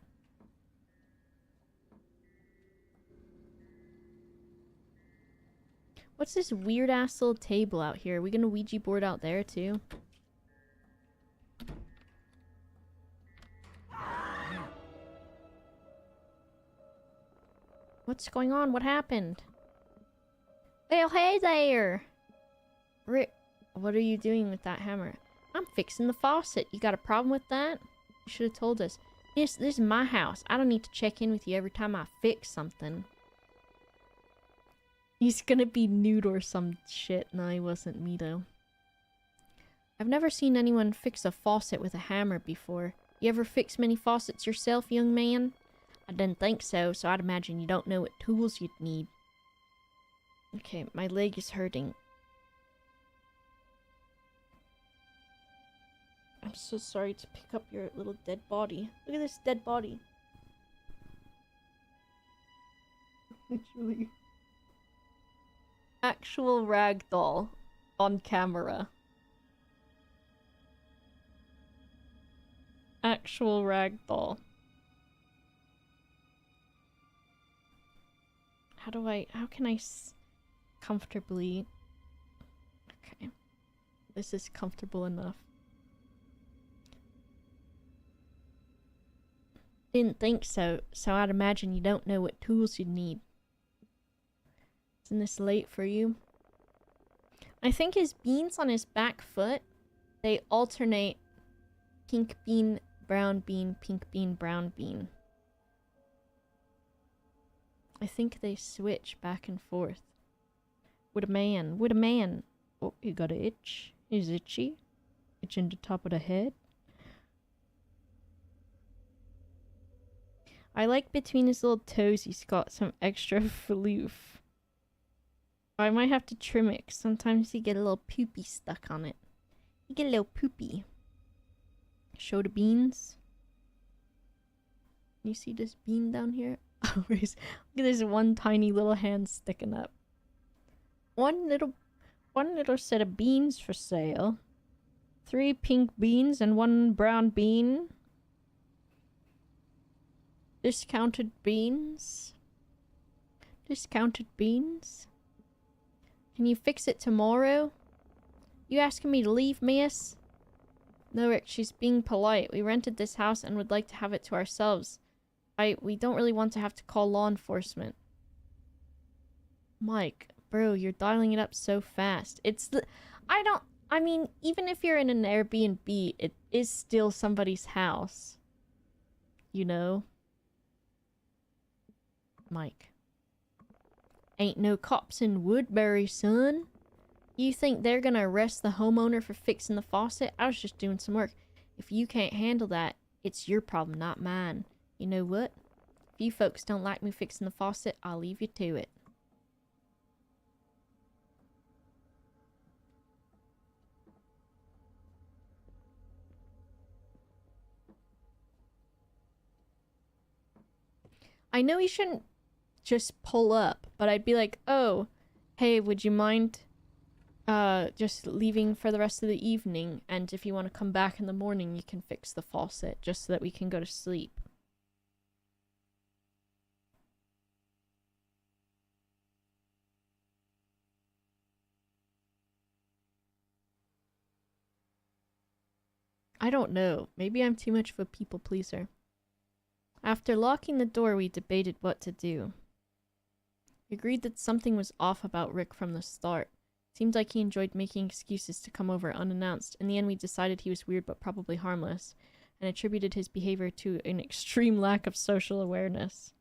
What's this weird ass little table out here? Are we gonna Ouija board out there too? What's going on? What happened? Well, hey there! Rick, what are you doing with that hammer? I'm fixing the faucet. You got a problem with that? You should have told us. This is my house. I don't need to check in with you every time I fix something. He's gonna be nude or some shit. No, he wasn't me though. I've never seen anyone fix a faucet with a hammer before. You ever fix many faucets yourself, young man? I didn't think so, so I'd imagine you don't know what tools you'd need. Okay, my leg is hurting. I'm so sorry to pick up your little dead body. Look at this dead body. Literally. Actual ragdoll on camera. Actual ragdoll. How can I comfortably... Okay. This is comfortable enough. Didn't think so, so I'd imagine you don't know what tools you'd need. Isn't this late for you? I think his beans on his back foot, they alternate pink bean, brown bean, pink bean, brown bean. I think they switch back and forth. With a man. Oh, you got an itch? He's itchy. Itching the top of the head. I like between his little toes he's got some extra floof. I might have to trim it, 'cause sometimes you get a little poopy stuck on it. You get a little poopy. Show the beans. You see this bean down here? Oh, look at this one tiny little hand sticking up. One little set of beans for sale. 3 pink beans and 1 brown bean. Discounted beans. Discounted beans. Can you fix it tomorrow? You asking me to leave, miss? No, Rick, she's being polite. We rented this house and would like to have it to ourselves. We don't really want to have to call law enforcement. Mike, bro, you're dialing it up so fast. I mean, even if you're in an Airbnb, it is still somebody's house. You know? Mike. Ain't no cops in Woodbury, son. You think they're gonna arrest the homeowner for fixing the faucet? I was just doing some work. If you can't handle that, it's your problem, not mine. You know what? If you folks don't like me fixing the faucet, I'll leave you to it. I know he shouldn't just pull up, but I'd be like, oh, hey, would you mind just leaving for the rest of the evening? And if you want to come back in the morning, you can fix the faucet just so that we can go to sleep. I don't know. Maybe I'm too much of a people pleaser. After locking the door, we debated what to do. We agreed that something was off about Rick from the start. Seemed like he enjoyed making excuses to come over unannounced. In the end, we decided he was weird but probably harmless, and attributed his behavior to an extreme lack of social awareness.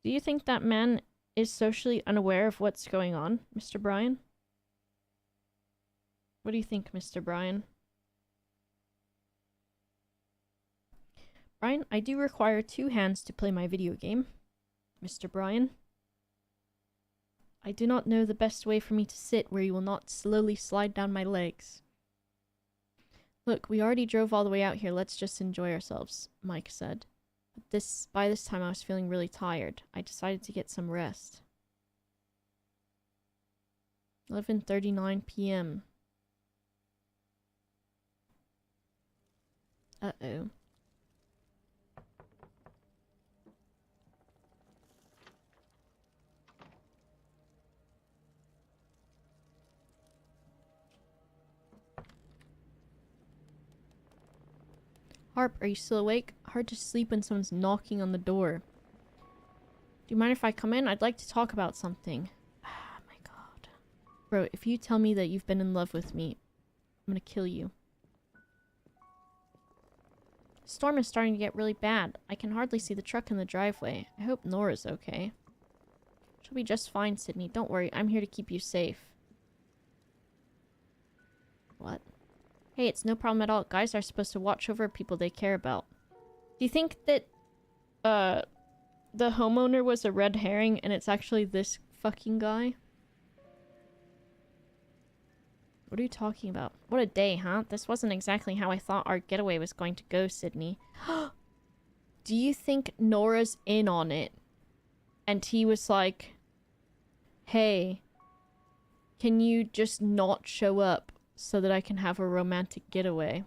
Do you think that man is socially unaware of what's going on, Mr. Brian? What do you think, Mr. Brian? Brian, I do require 2 hands to play my video game. Mr. Brian? I do not know the best way for me to sit where you will not slowly slide down my legs. Look, we already drove all the way out here. Let's just enjoy ourselves, Mike said. But by this time I was feeling really tired. I decided to get some rest. 11:39 p.m. Uh-oh. Harp, are you still awake? Hard to sleep when someone's knocking on the door. Do you mind if I come in? I'd like to talk about something. Ah, my god. Bro, if you tell me that you've been in love with me, I'm gonna kill you. Storm is starting to get really bad. I can hardly see the truck in the driveway. I hope Nora's okay. She'll be just fine, Sydney. Don't worry, I'm here to keep you safe. What? Hey, it's no problem at all. Guys are supposed to watch over people they care about. Do you think that, the homeowner was a red herring and it's actually this fucking guy? What are you talking about? What a day, huh? This wasn't exactly how I thought our getaway was going to go, Sydney. Do you think Nora's in on it? And he was like, hey, can you just not show up so that I can have a romantic getaway?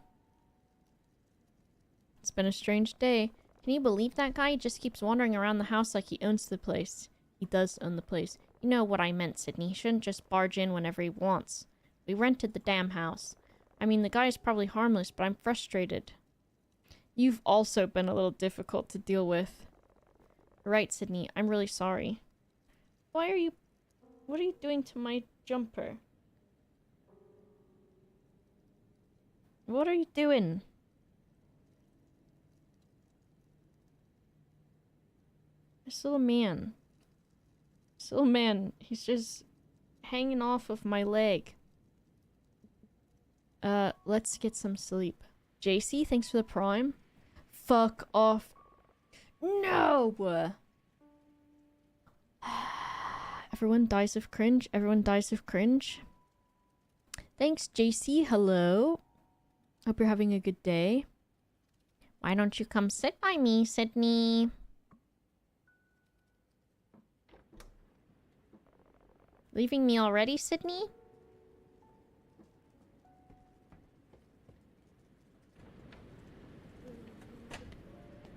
It's been a strange day. Can you believe that guy? He just keeps wandering around the house like he owns the place. He does own the place. You know what I meant, Sydney. He shouldn't just barge in whenever he wants. We rented the damn house. I mean, the guy's probably harmless, but I'm frustrated. You've also been a little difficult to deal with. Right, Sydney. I'm really sorry. Why are you... What are you doing to my jumper? What are you doing? This little man. This little man, he's just hanging off of my leg. Let's get some sleep. JC, thanks for the prime. Fuck off. No! Everyone dies of cringe. Everyone dies of cringe. Thanks, JC. Hello. Hope you're having a good day. Why don't you come sit by me, Sydney? Leaving me already, Sydney?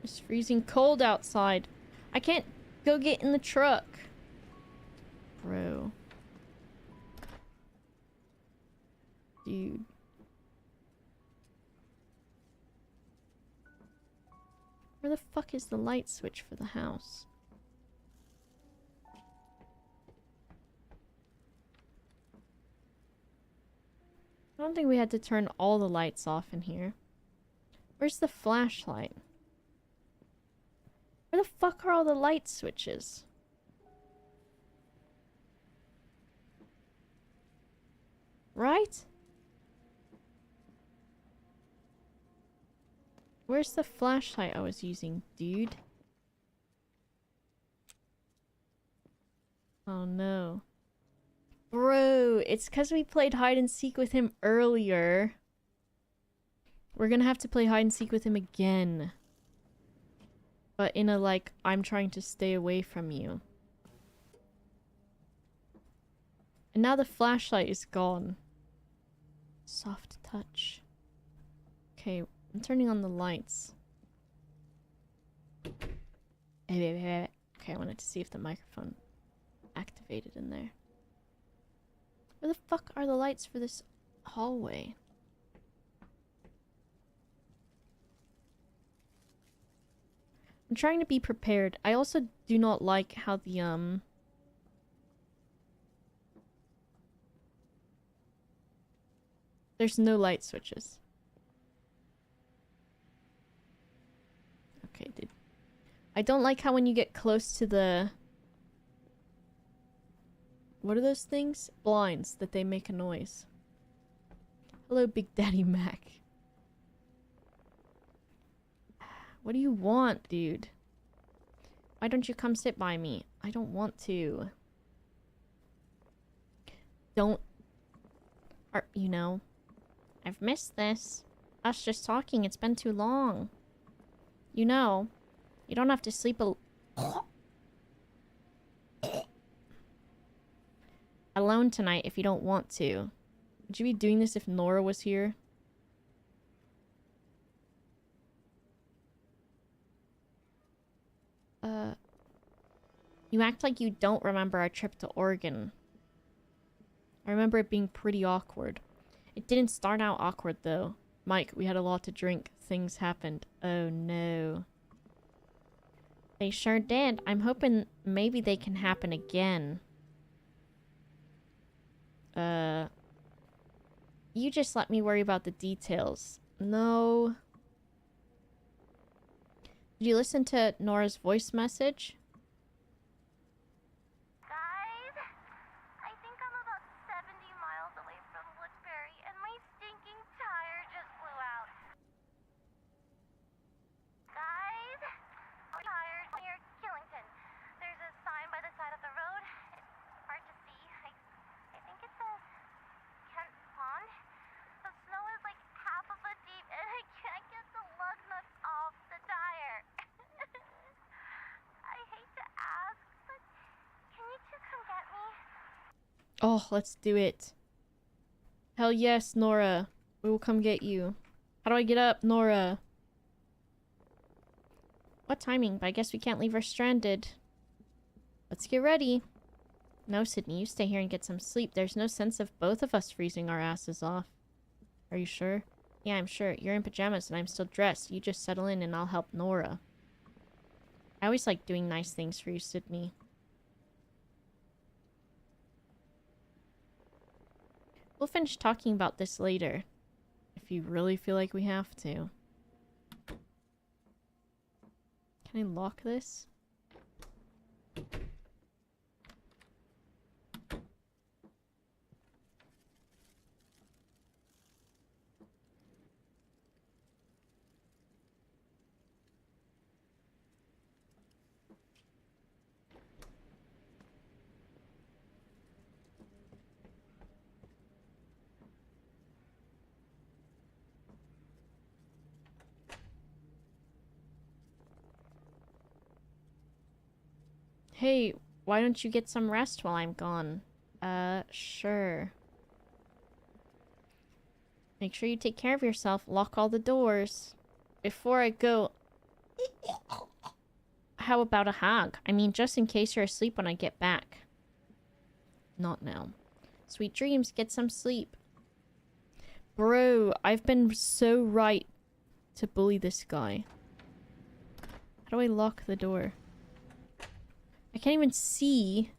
It's freezing cold outside. I can't go get in the truck. Bro. Dude. Where the fuck is the light switch for the house? I don't think we had to turn all the lights off in here. Where's the flashlight? Where the fuck are all the light switches? Right? Where's the flashlight I was using, dude? Oh no. Bro, it's because we played hide and seek with him earlier. We're gonna have to play hide and seek with him again. But in a, like, I'm trying to stay away from you. And now the flashlight is gone. Soft touch. Okay, I'm turning on the lights. Okay, I wanted to see if the microphone activated in there. Where the fuck are the lights for this hallway? I'm trying to be prepared. I also do not like how the, there's no light switches. Okay, dude. I don't like how when you get close to the What are those things? Blinds that they make a noise. Hello, Big Daddy Mac. What do you want, dude? Why don't you come sit by me? I don't want to. Don't... you know. I've missed this. Us just talking, it's been too long. You know, you don't have to sleep alone tonight if you don't want to. Would you be doing this if Nora was here? You act like you don't remember our trip to Oregon. I remember it being pretty awkward. It didn't start out awkward, though. Mike, we had a lot to drink. Things happened. Oh, no. They sure did. I'm hoping maybe they can happen again. You just let me worry about the details. No. Did you listen to Nora's voice message? Guys, I think I'm about 70 miles away from Woodbury, and my stinking tire just blew out. Guys, I'm tired near Killington. There's a sign by the side of the road. It's hard to see. I think it says Kent Pond. The snow is like half a foot deep, and I can't get the lug nuts off the tire. I hate to ask, but can you two come get me? Oh, let's do it. Hell yes, Nora. We will come get you. How do I get up, Nora? What timing? But I guess we can't leave her stranded. Let's get ready. No, Sydney, you stay here and get some sleep. There's no sense of both of us freezing our asses off. Are you sure? Yeah, I'm sure. You're in pajamas and I'm still dressed. You just settle in and I'll help Nora. I always like doing nice things for you, Sydney. We'll finish talking about this later. If you really feel like we have to. Can I lock this? Hey, why don't you get some rest while I'm gone? Sure. Make sure you take care of yourself. Lock all the doors. Before I go... How about a hug? I mean, just in case you're asleep when I get back. Not now. Sweet dreams. Get some sleep. Bro, I've been so right to bully this guy. How do I lock the door? I can't even see.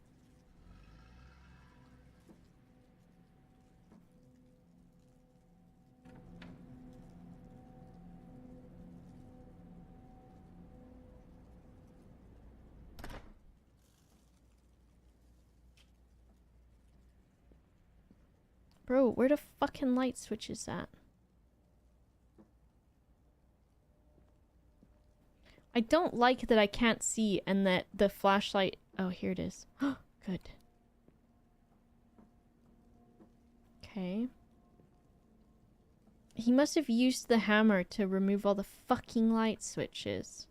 Bro, where the fucking light switch is at? I don't like that I can't see and that the flashlight... Oh, here it is. Good. Okay. He must have used the hammer to remove all the fucking light switches.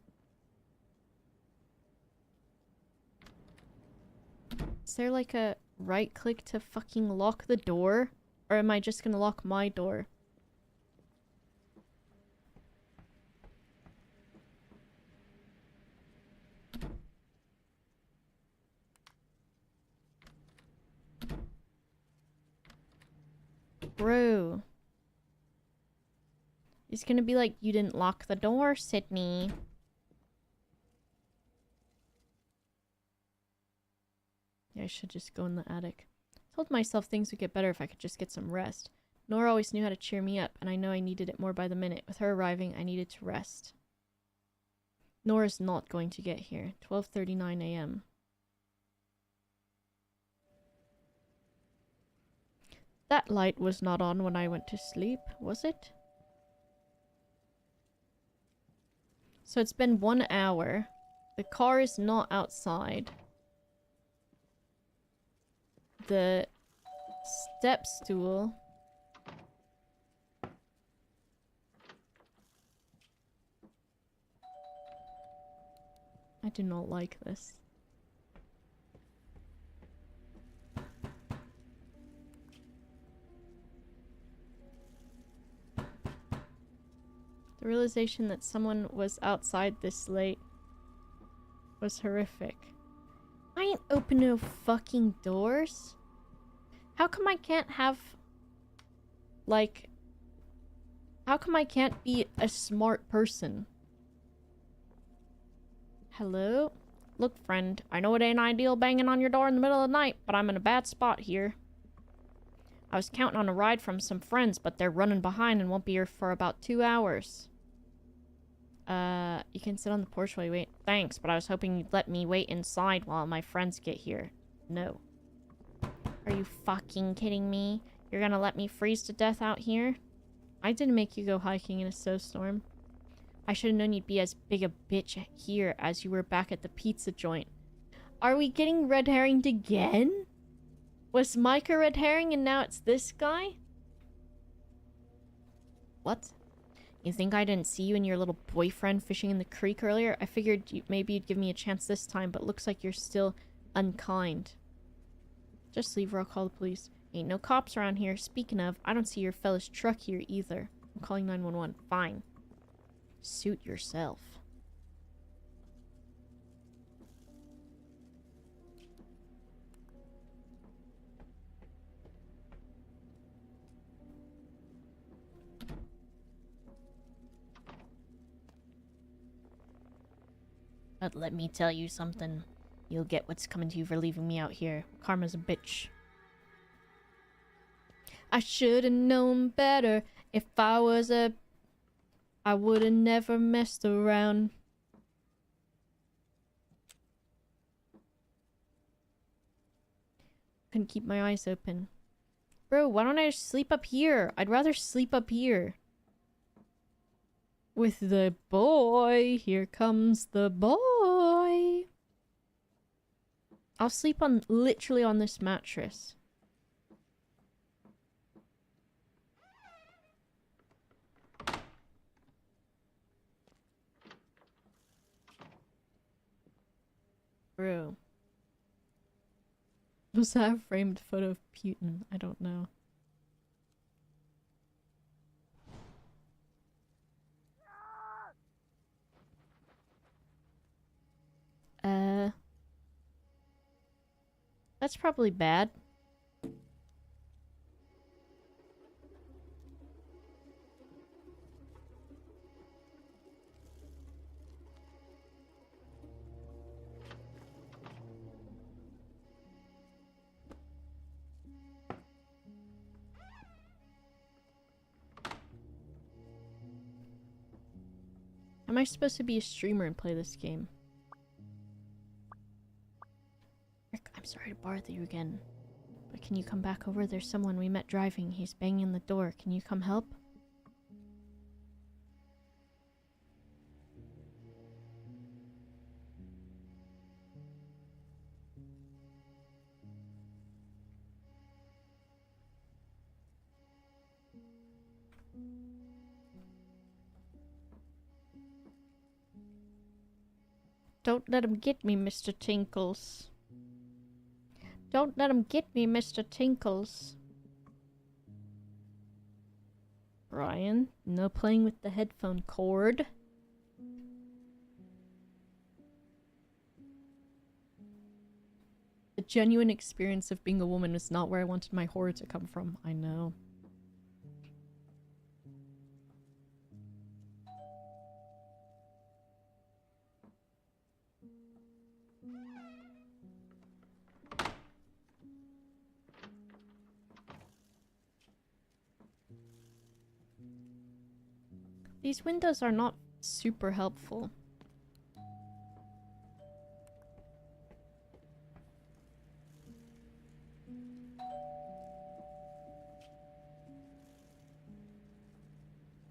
Is there like a right click to fucking lock the door? Or am I just gonna lock my door? Bro. He's gonna be like, you didn't lock the door, Sydney. Yeah, I should just go in the attic. I told myself things would get better if I could just get some rest. Nora always knew how to cheer me up, and I know I needed it more by the minute. With her arriving, I needed to rest. Nora's not going to get here. 12:39 a.m. That light was not on when I went to sleep, was it? So it's been 1 hour. The car is not outside. The step stool. I do not like this. The realization that someone was outside this late was horrific. I ain't open no fucking doors. How come I can't have... like... How come I can't be a smart person? Hello? Look, friend, I know it ain't ideal banging on your door in the middle of the night, but I'm in a bad spot here. I was counting on a ride from some friends, but they're running behind and won't be here for about 2 hours. You can sit on the porch while you wait. Thanks, but I was hoping you'd let me wait inside while my friends get here. No. Are you fucking kidding me? You're gonna let me freeze to death out here? I didn't make you go hiking in a snowstorm. I should have known you'd be as big a bitch here as you were back at the pizza joint. Are we getting red herringed again? Was Mike a red herring and now it's this guy? What? You think I didn't see you and your little boyfriend fishing in the creek earlier? I figured maybe you'd give me a chance this time, but looks like you're still unkind. Just leave or I'll call the police. Ain't no cops around here. Speaking of, I don't see your fella's truck here either. I'm calling 911. Fine. Suit yourself. But let me tell you something. You'll get what's coming to you for leaving me out here. Karma's a bitch. I should've known better. If I was a... I would've never messed around. Couldn't keep my eyes open. Bro, why don't I just sleep up here? I'd rather sleep up here. With the boy. Here comes the boy. I'll sleep on literally on this mattress. Bro. Was that a framed photo of Putin? I don't know. That's probably bad. Am I supposed to be a streamer and play this game? Rick, I'm sorry to bother you again. But can you come back over? There's someone we met driving. He's banging the door. Can you come help? Don't let him get me, Mr. Tinkles. Don't let him get me, Mr. Tinkles. Brian, no playing with the headphone cord. The genuine experience of being a woman is not where I wanted my horror to come from. I know. These windows are not super helpful.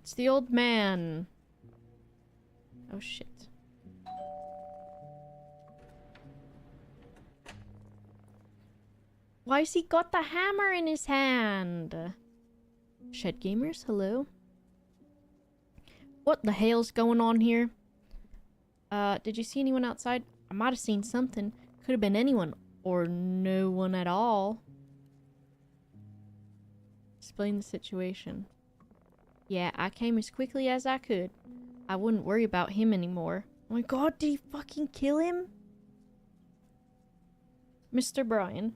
It's the old man. Oh shit. Why's he got the hammer in his hand? Shed Gamers, hello? What the hell's going on here? Did you see anyone outside? I might have seen something. Could have been anyone. Or no one at all. Explain the situation. Yeah, I came as quickly as I could. I wouldn't worry about him anymore. Oh my god, did he fucking kill him? Mr. Brian.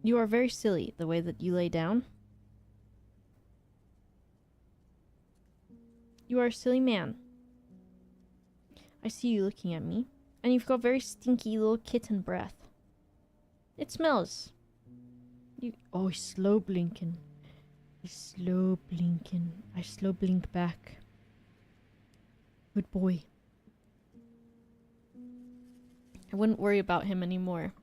You are very silly, the way that you lay down. You are a silly man. I see you looking at me. And you've got very stinky little kitten breath. It smells. Oh, he's slow blinking. He's slow blinking. I slow blink back. Good boy. I wouldn't worry about him anymore.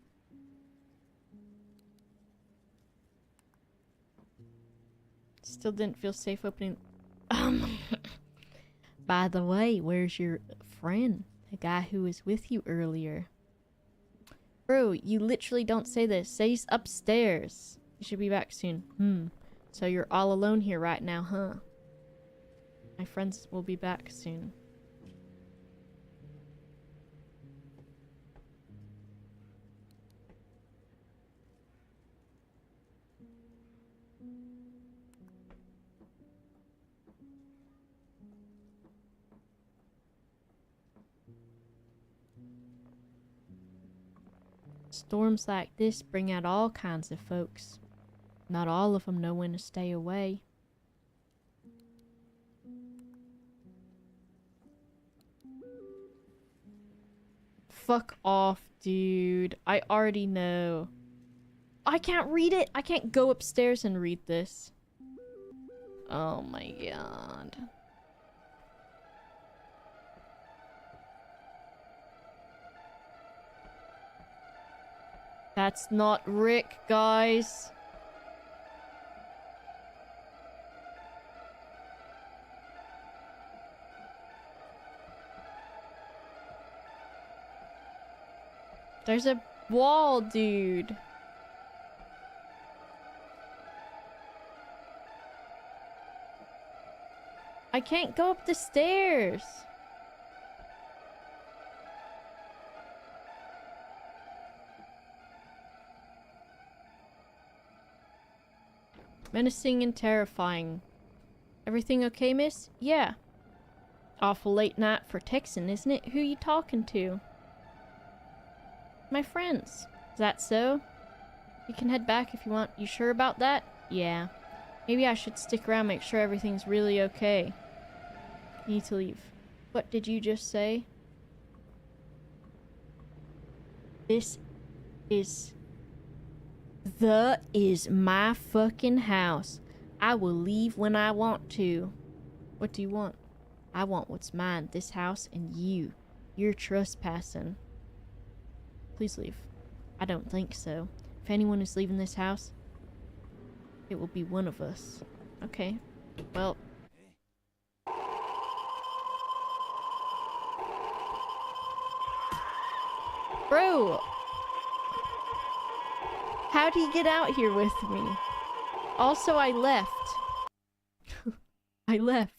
Still didn't feel safe opening. By the way, where's your friend? The guy who was with you earlier. Bro, you literally don't say this. Say he's upstairs. He should be back soon. So you're all alone here right now, huh? My friends will be back soon. Storms like this bring out all kinds of folks. Not all of them know when to stay away. Fuck off, dude. I already know. I can't read it. I can't go upstairs and read this. Oh my god. That's not Rick, guys. There's a wall, dude. I can't go up the stairs. Menacing and terrifying. Everything okay, miss? Yeah. Awful late night for texting, isn't it? Who you talking to? My friends. Is that so? You can head back if you want. You sure about that? Yeah. Maybe I should stick around, make sure everything's really okay. You need to leave. What did you just say? This is my fucking house. I will leave when I want to. What do you want? I want what's mine, this house, and you. You're trespassing. Please leave. I don't think so. If anyone is leaving this house, it will be one of us. Okay. Well. Bro! How'd he get out here with me? Also, I left. I left.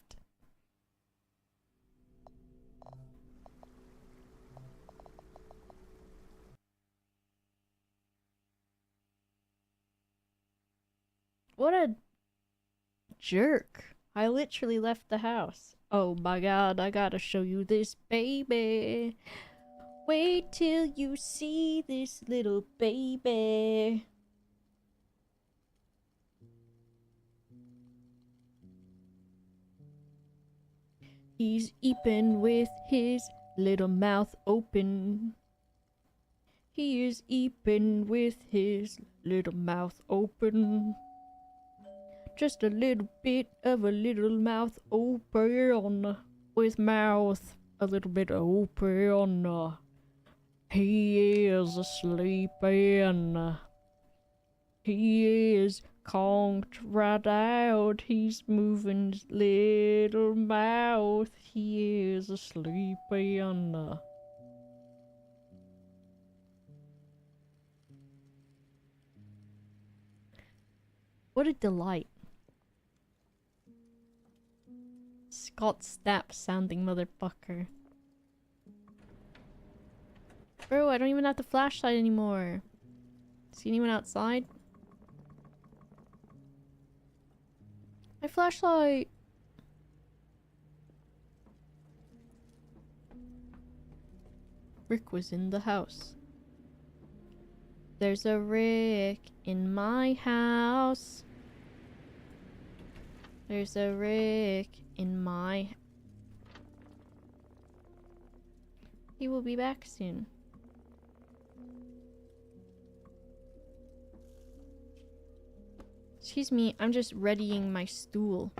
What a jerk. I literally left the house. Oh my god, I gotta show you this baby. Wait till you see this little baby. He's eeping with his little mouth open. He is eeping with his little mouth open. Just a little bit of a little mouth open. With mouth a little bit open. He is sleeping. He is conked right out. He's moving his little mouth. He is asleep yonder. What a delight. Scott Stapp sounding motherfucker. Bro, I don't even have the flashlight anymore. See anyone outside? My flashlight! Rick was in the house. There's a Rick in my house. There's a Rick in my... He will be back soon. Excuse me, I'm just readying my stool.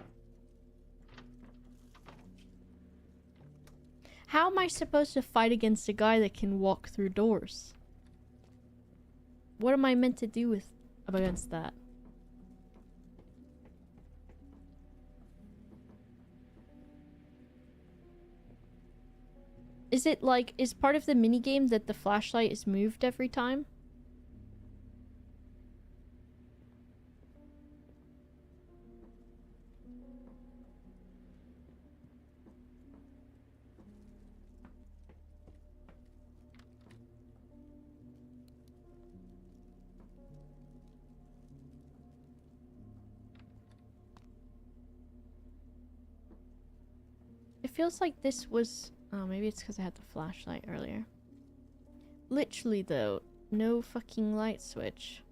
How am I supposed to fight against a guy that can walk through doors? What am I meant to do with against that? Is it like, is part of the minigame that the flashlight is moved every time? It feels like this was... Oh, maybe it's because I had the flashlight earlier. Literally, though, no fucking light switch.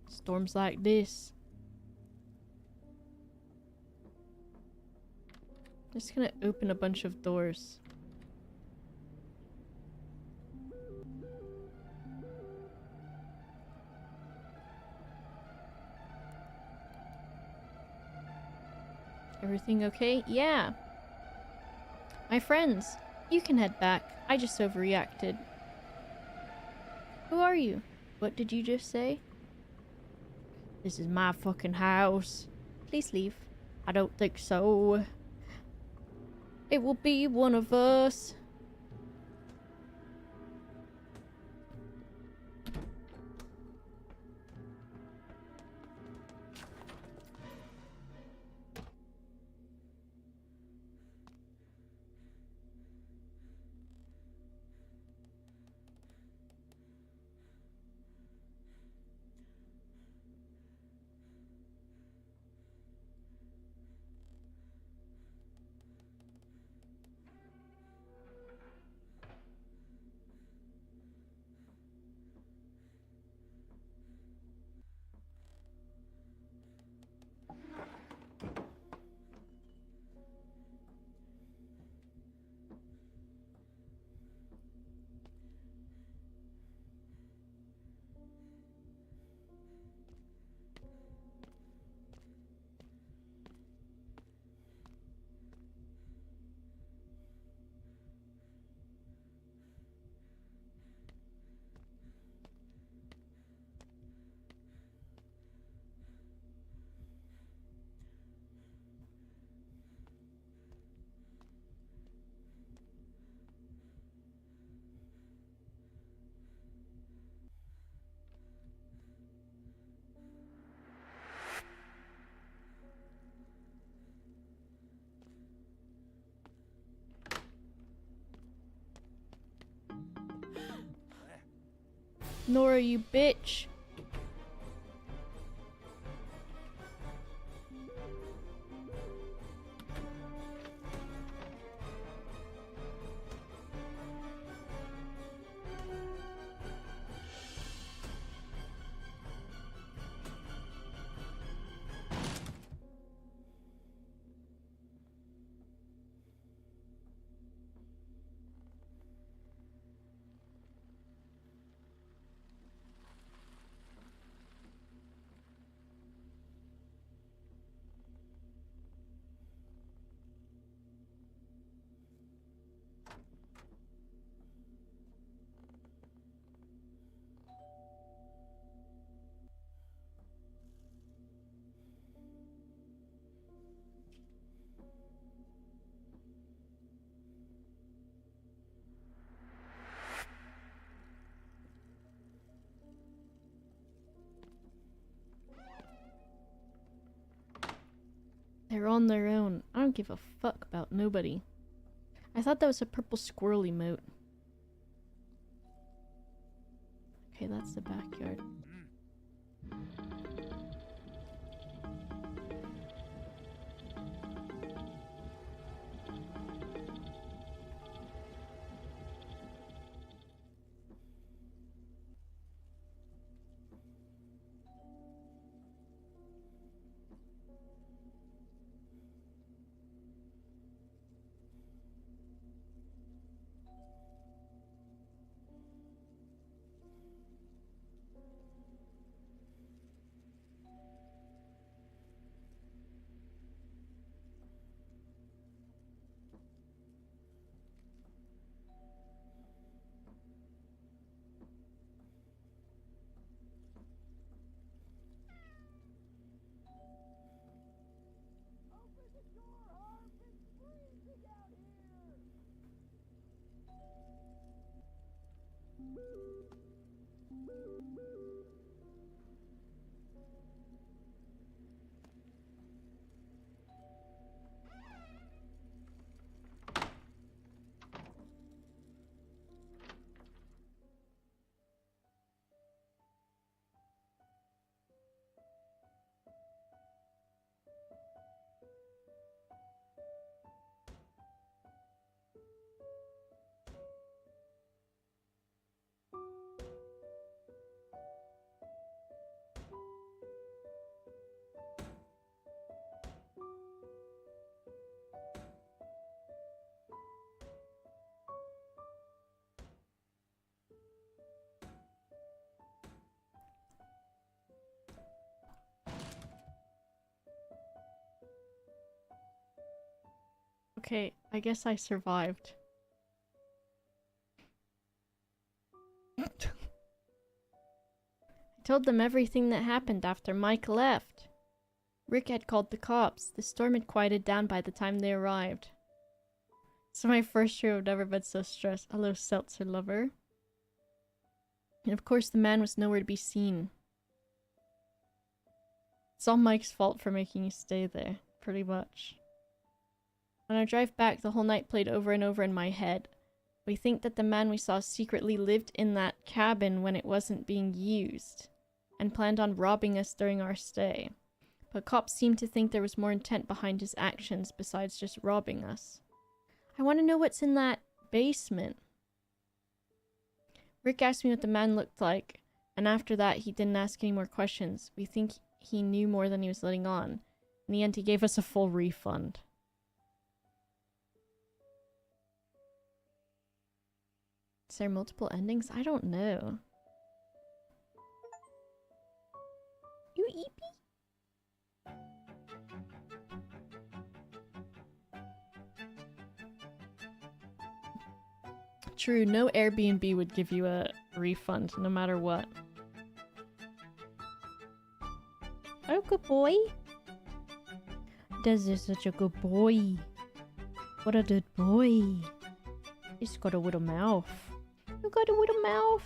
Storms like this. Just gonna open a bunch of doors. Everything okay? Yeah. My friends, you can head back. I just overreacted. Who are you? What did you just say? This is my fucking house. Please leave. I don't think so. It will be one of us. Nora, you bitch. They're on their own. I don't give a fuck about nobody. I thought that was a purple squirrel emote. Okay, that's the backyard. Okay, I guess I survived. I told them everything that happened after Mike left. Rick had called the cops. The storm had quieted down by the time they arrived. It's my first year. I've never been so stressed. Hello, seltzer lover. And of course, the man was nowhere to be seen. It's all Mike's fault for making you stay there, pretty much. On our drive back, the whole night played over and over in my head. We think that the man we saw secretly lived in that cabin when it wasn't being used, and planned on robbing us during our stay. But cops seemed to think there was more intent behind his actions besides just robbing us. I want to know what's in that basement. Rick asked me what the man looked like, and after that he didn't ask any more questions. We think he knew more than he was letting on. In the end, he gave us a full refund. Is there multiple endings? I don't know. You eepy? True, no Airbnb would give you a refund no matter what. Oh, good boy. This is such a good boy. What a good boy. He's got a little mouth. You got a little mouth.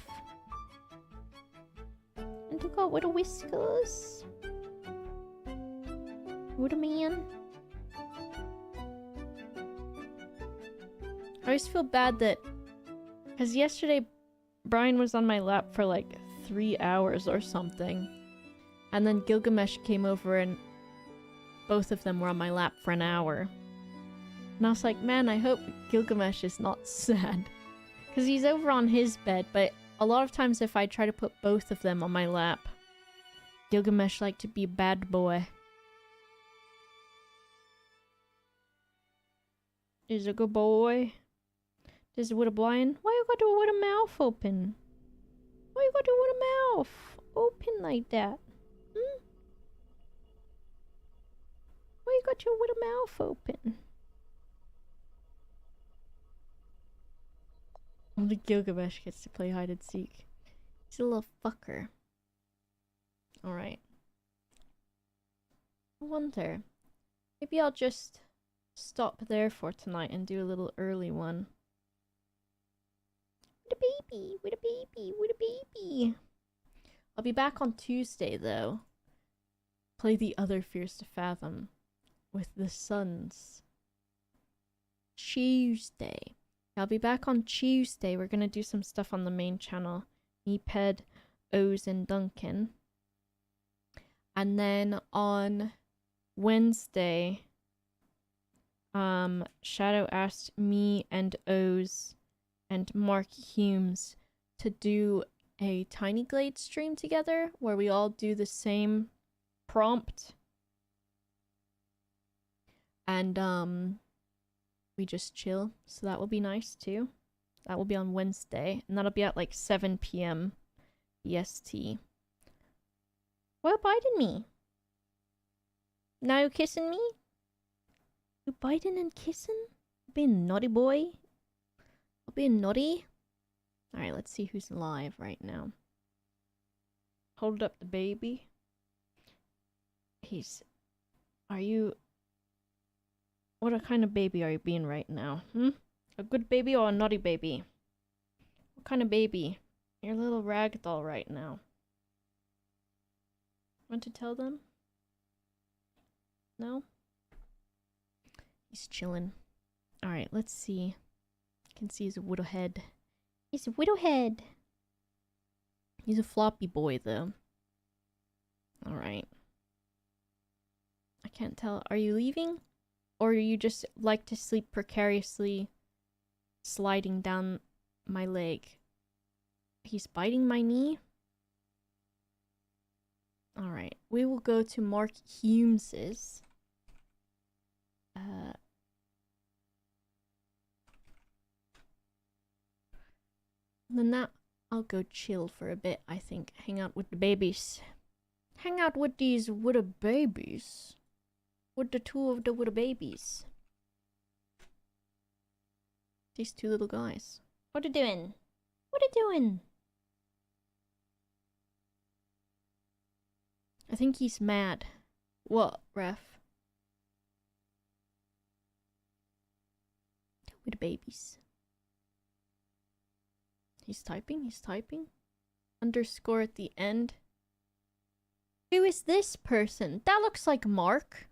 And you got little whiskers. What a man. I always feel bad that... Because yesterday, Brian was on my lap for like 3 hours or something. And then Gilgamesh came over and both of them were on my lap for an hour. And I was like, man, I hope Gilgamesh is not sad. Because he's over on his bed, but a lot of times if I try to put both of them on my lap, Gilgamesh like to be a bad boy. He's a good boy. This with a blind. Why you got to with a mouth open? Why you got to with a mouth open like that? Hmm? Why you got to with a mouth open? Only Gilgamesh gets to play hide and seek. He's a little fucker. Alright. I wonder. Maybe I'll just stop there for tonight and do a little early one. With a baby, with a baby, with a baby. I'll be back on Tuesday though. Play the other Fears to Fathom. with the sons. Tuesday. I'll be back on Tuesday. We're gonna do some stuff on the main channel. Me, Ped, Oz, and Duncan. And then on Wednesday, Shadow asked me and Oz and Mark Humes to do a Tiny Glade stream together where we all do the same prompt. And we just chill. So that will be nice too. That will be on Wednesday. And that'll be at like 7 p.m. EST. What biting me? Now you kissing me? You biting and kissing? Being a naughty boy? Being naughty? Alright, let's see who's live right now. Hold up the baby. Are you... What kind of baby are you being right now? A good baby or a naughty baby? What kind of baby? You're a little ragdoll right now. Want to tell them? No? He's chilling. Alright, let's see. I can see his widow head. He's a widow head. He's a floppy boy, though. Alright. I can't tell. Are you leaving? Or you just like to sleep precariously sliding down my leg? He's biting my knee? Alright. We will go to Mark Humes's. Then that, I'll go chill for a bit, I think. Hang out with the babies. Hang out with these widow babies. With the two of the widow babies. These two little guys. What are you doing? What are you doing? I think he's mad. What, ref? With the babies. He's typing. Underscore at the end. Who is this person? That looks like Mark.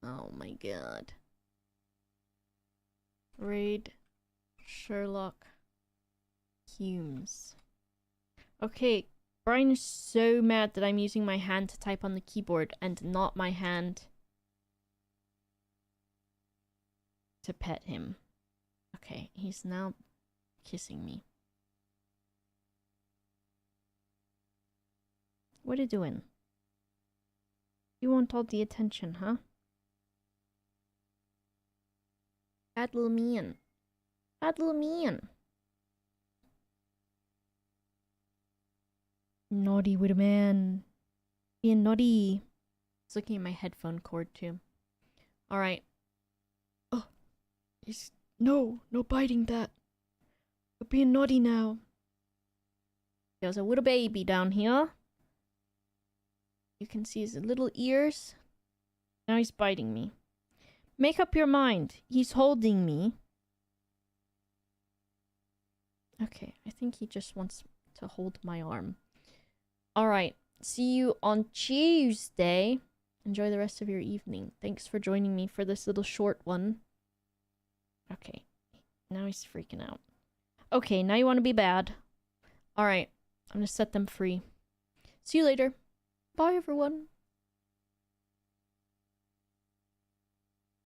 Oh my god. Raid Sherlock Humes. Okay, Brian is so mad that I'm using my hand to type on the keyboard and not my hand to pet him. Okay, he's now kissing me. What are you doing? You want all the attention, huh? Bad little man. Bad little man. Naughty with a man. Being naughty. He's looking at my headphone cord too. Alright. Oh. No biting that. You're being naughty now. There's a little baby down here. You can see his little ears. Now he's biting me. Make up your mind. He's holding me. Okay, I think he just wants to hold my arm. Alright, see you on Tuesday. Enjoy the rest of your evening. Thanks for joining me for this little short one. Okay, now he's freaking out. Okay, now you want to be bad. Alright, I'm gonna set them free. See you later. Bye, everyone.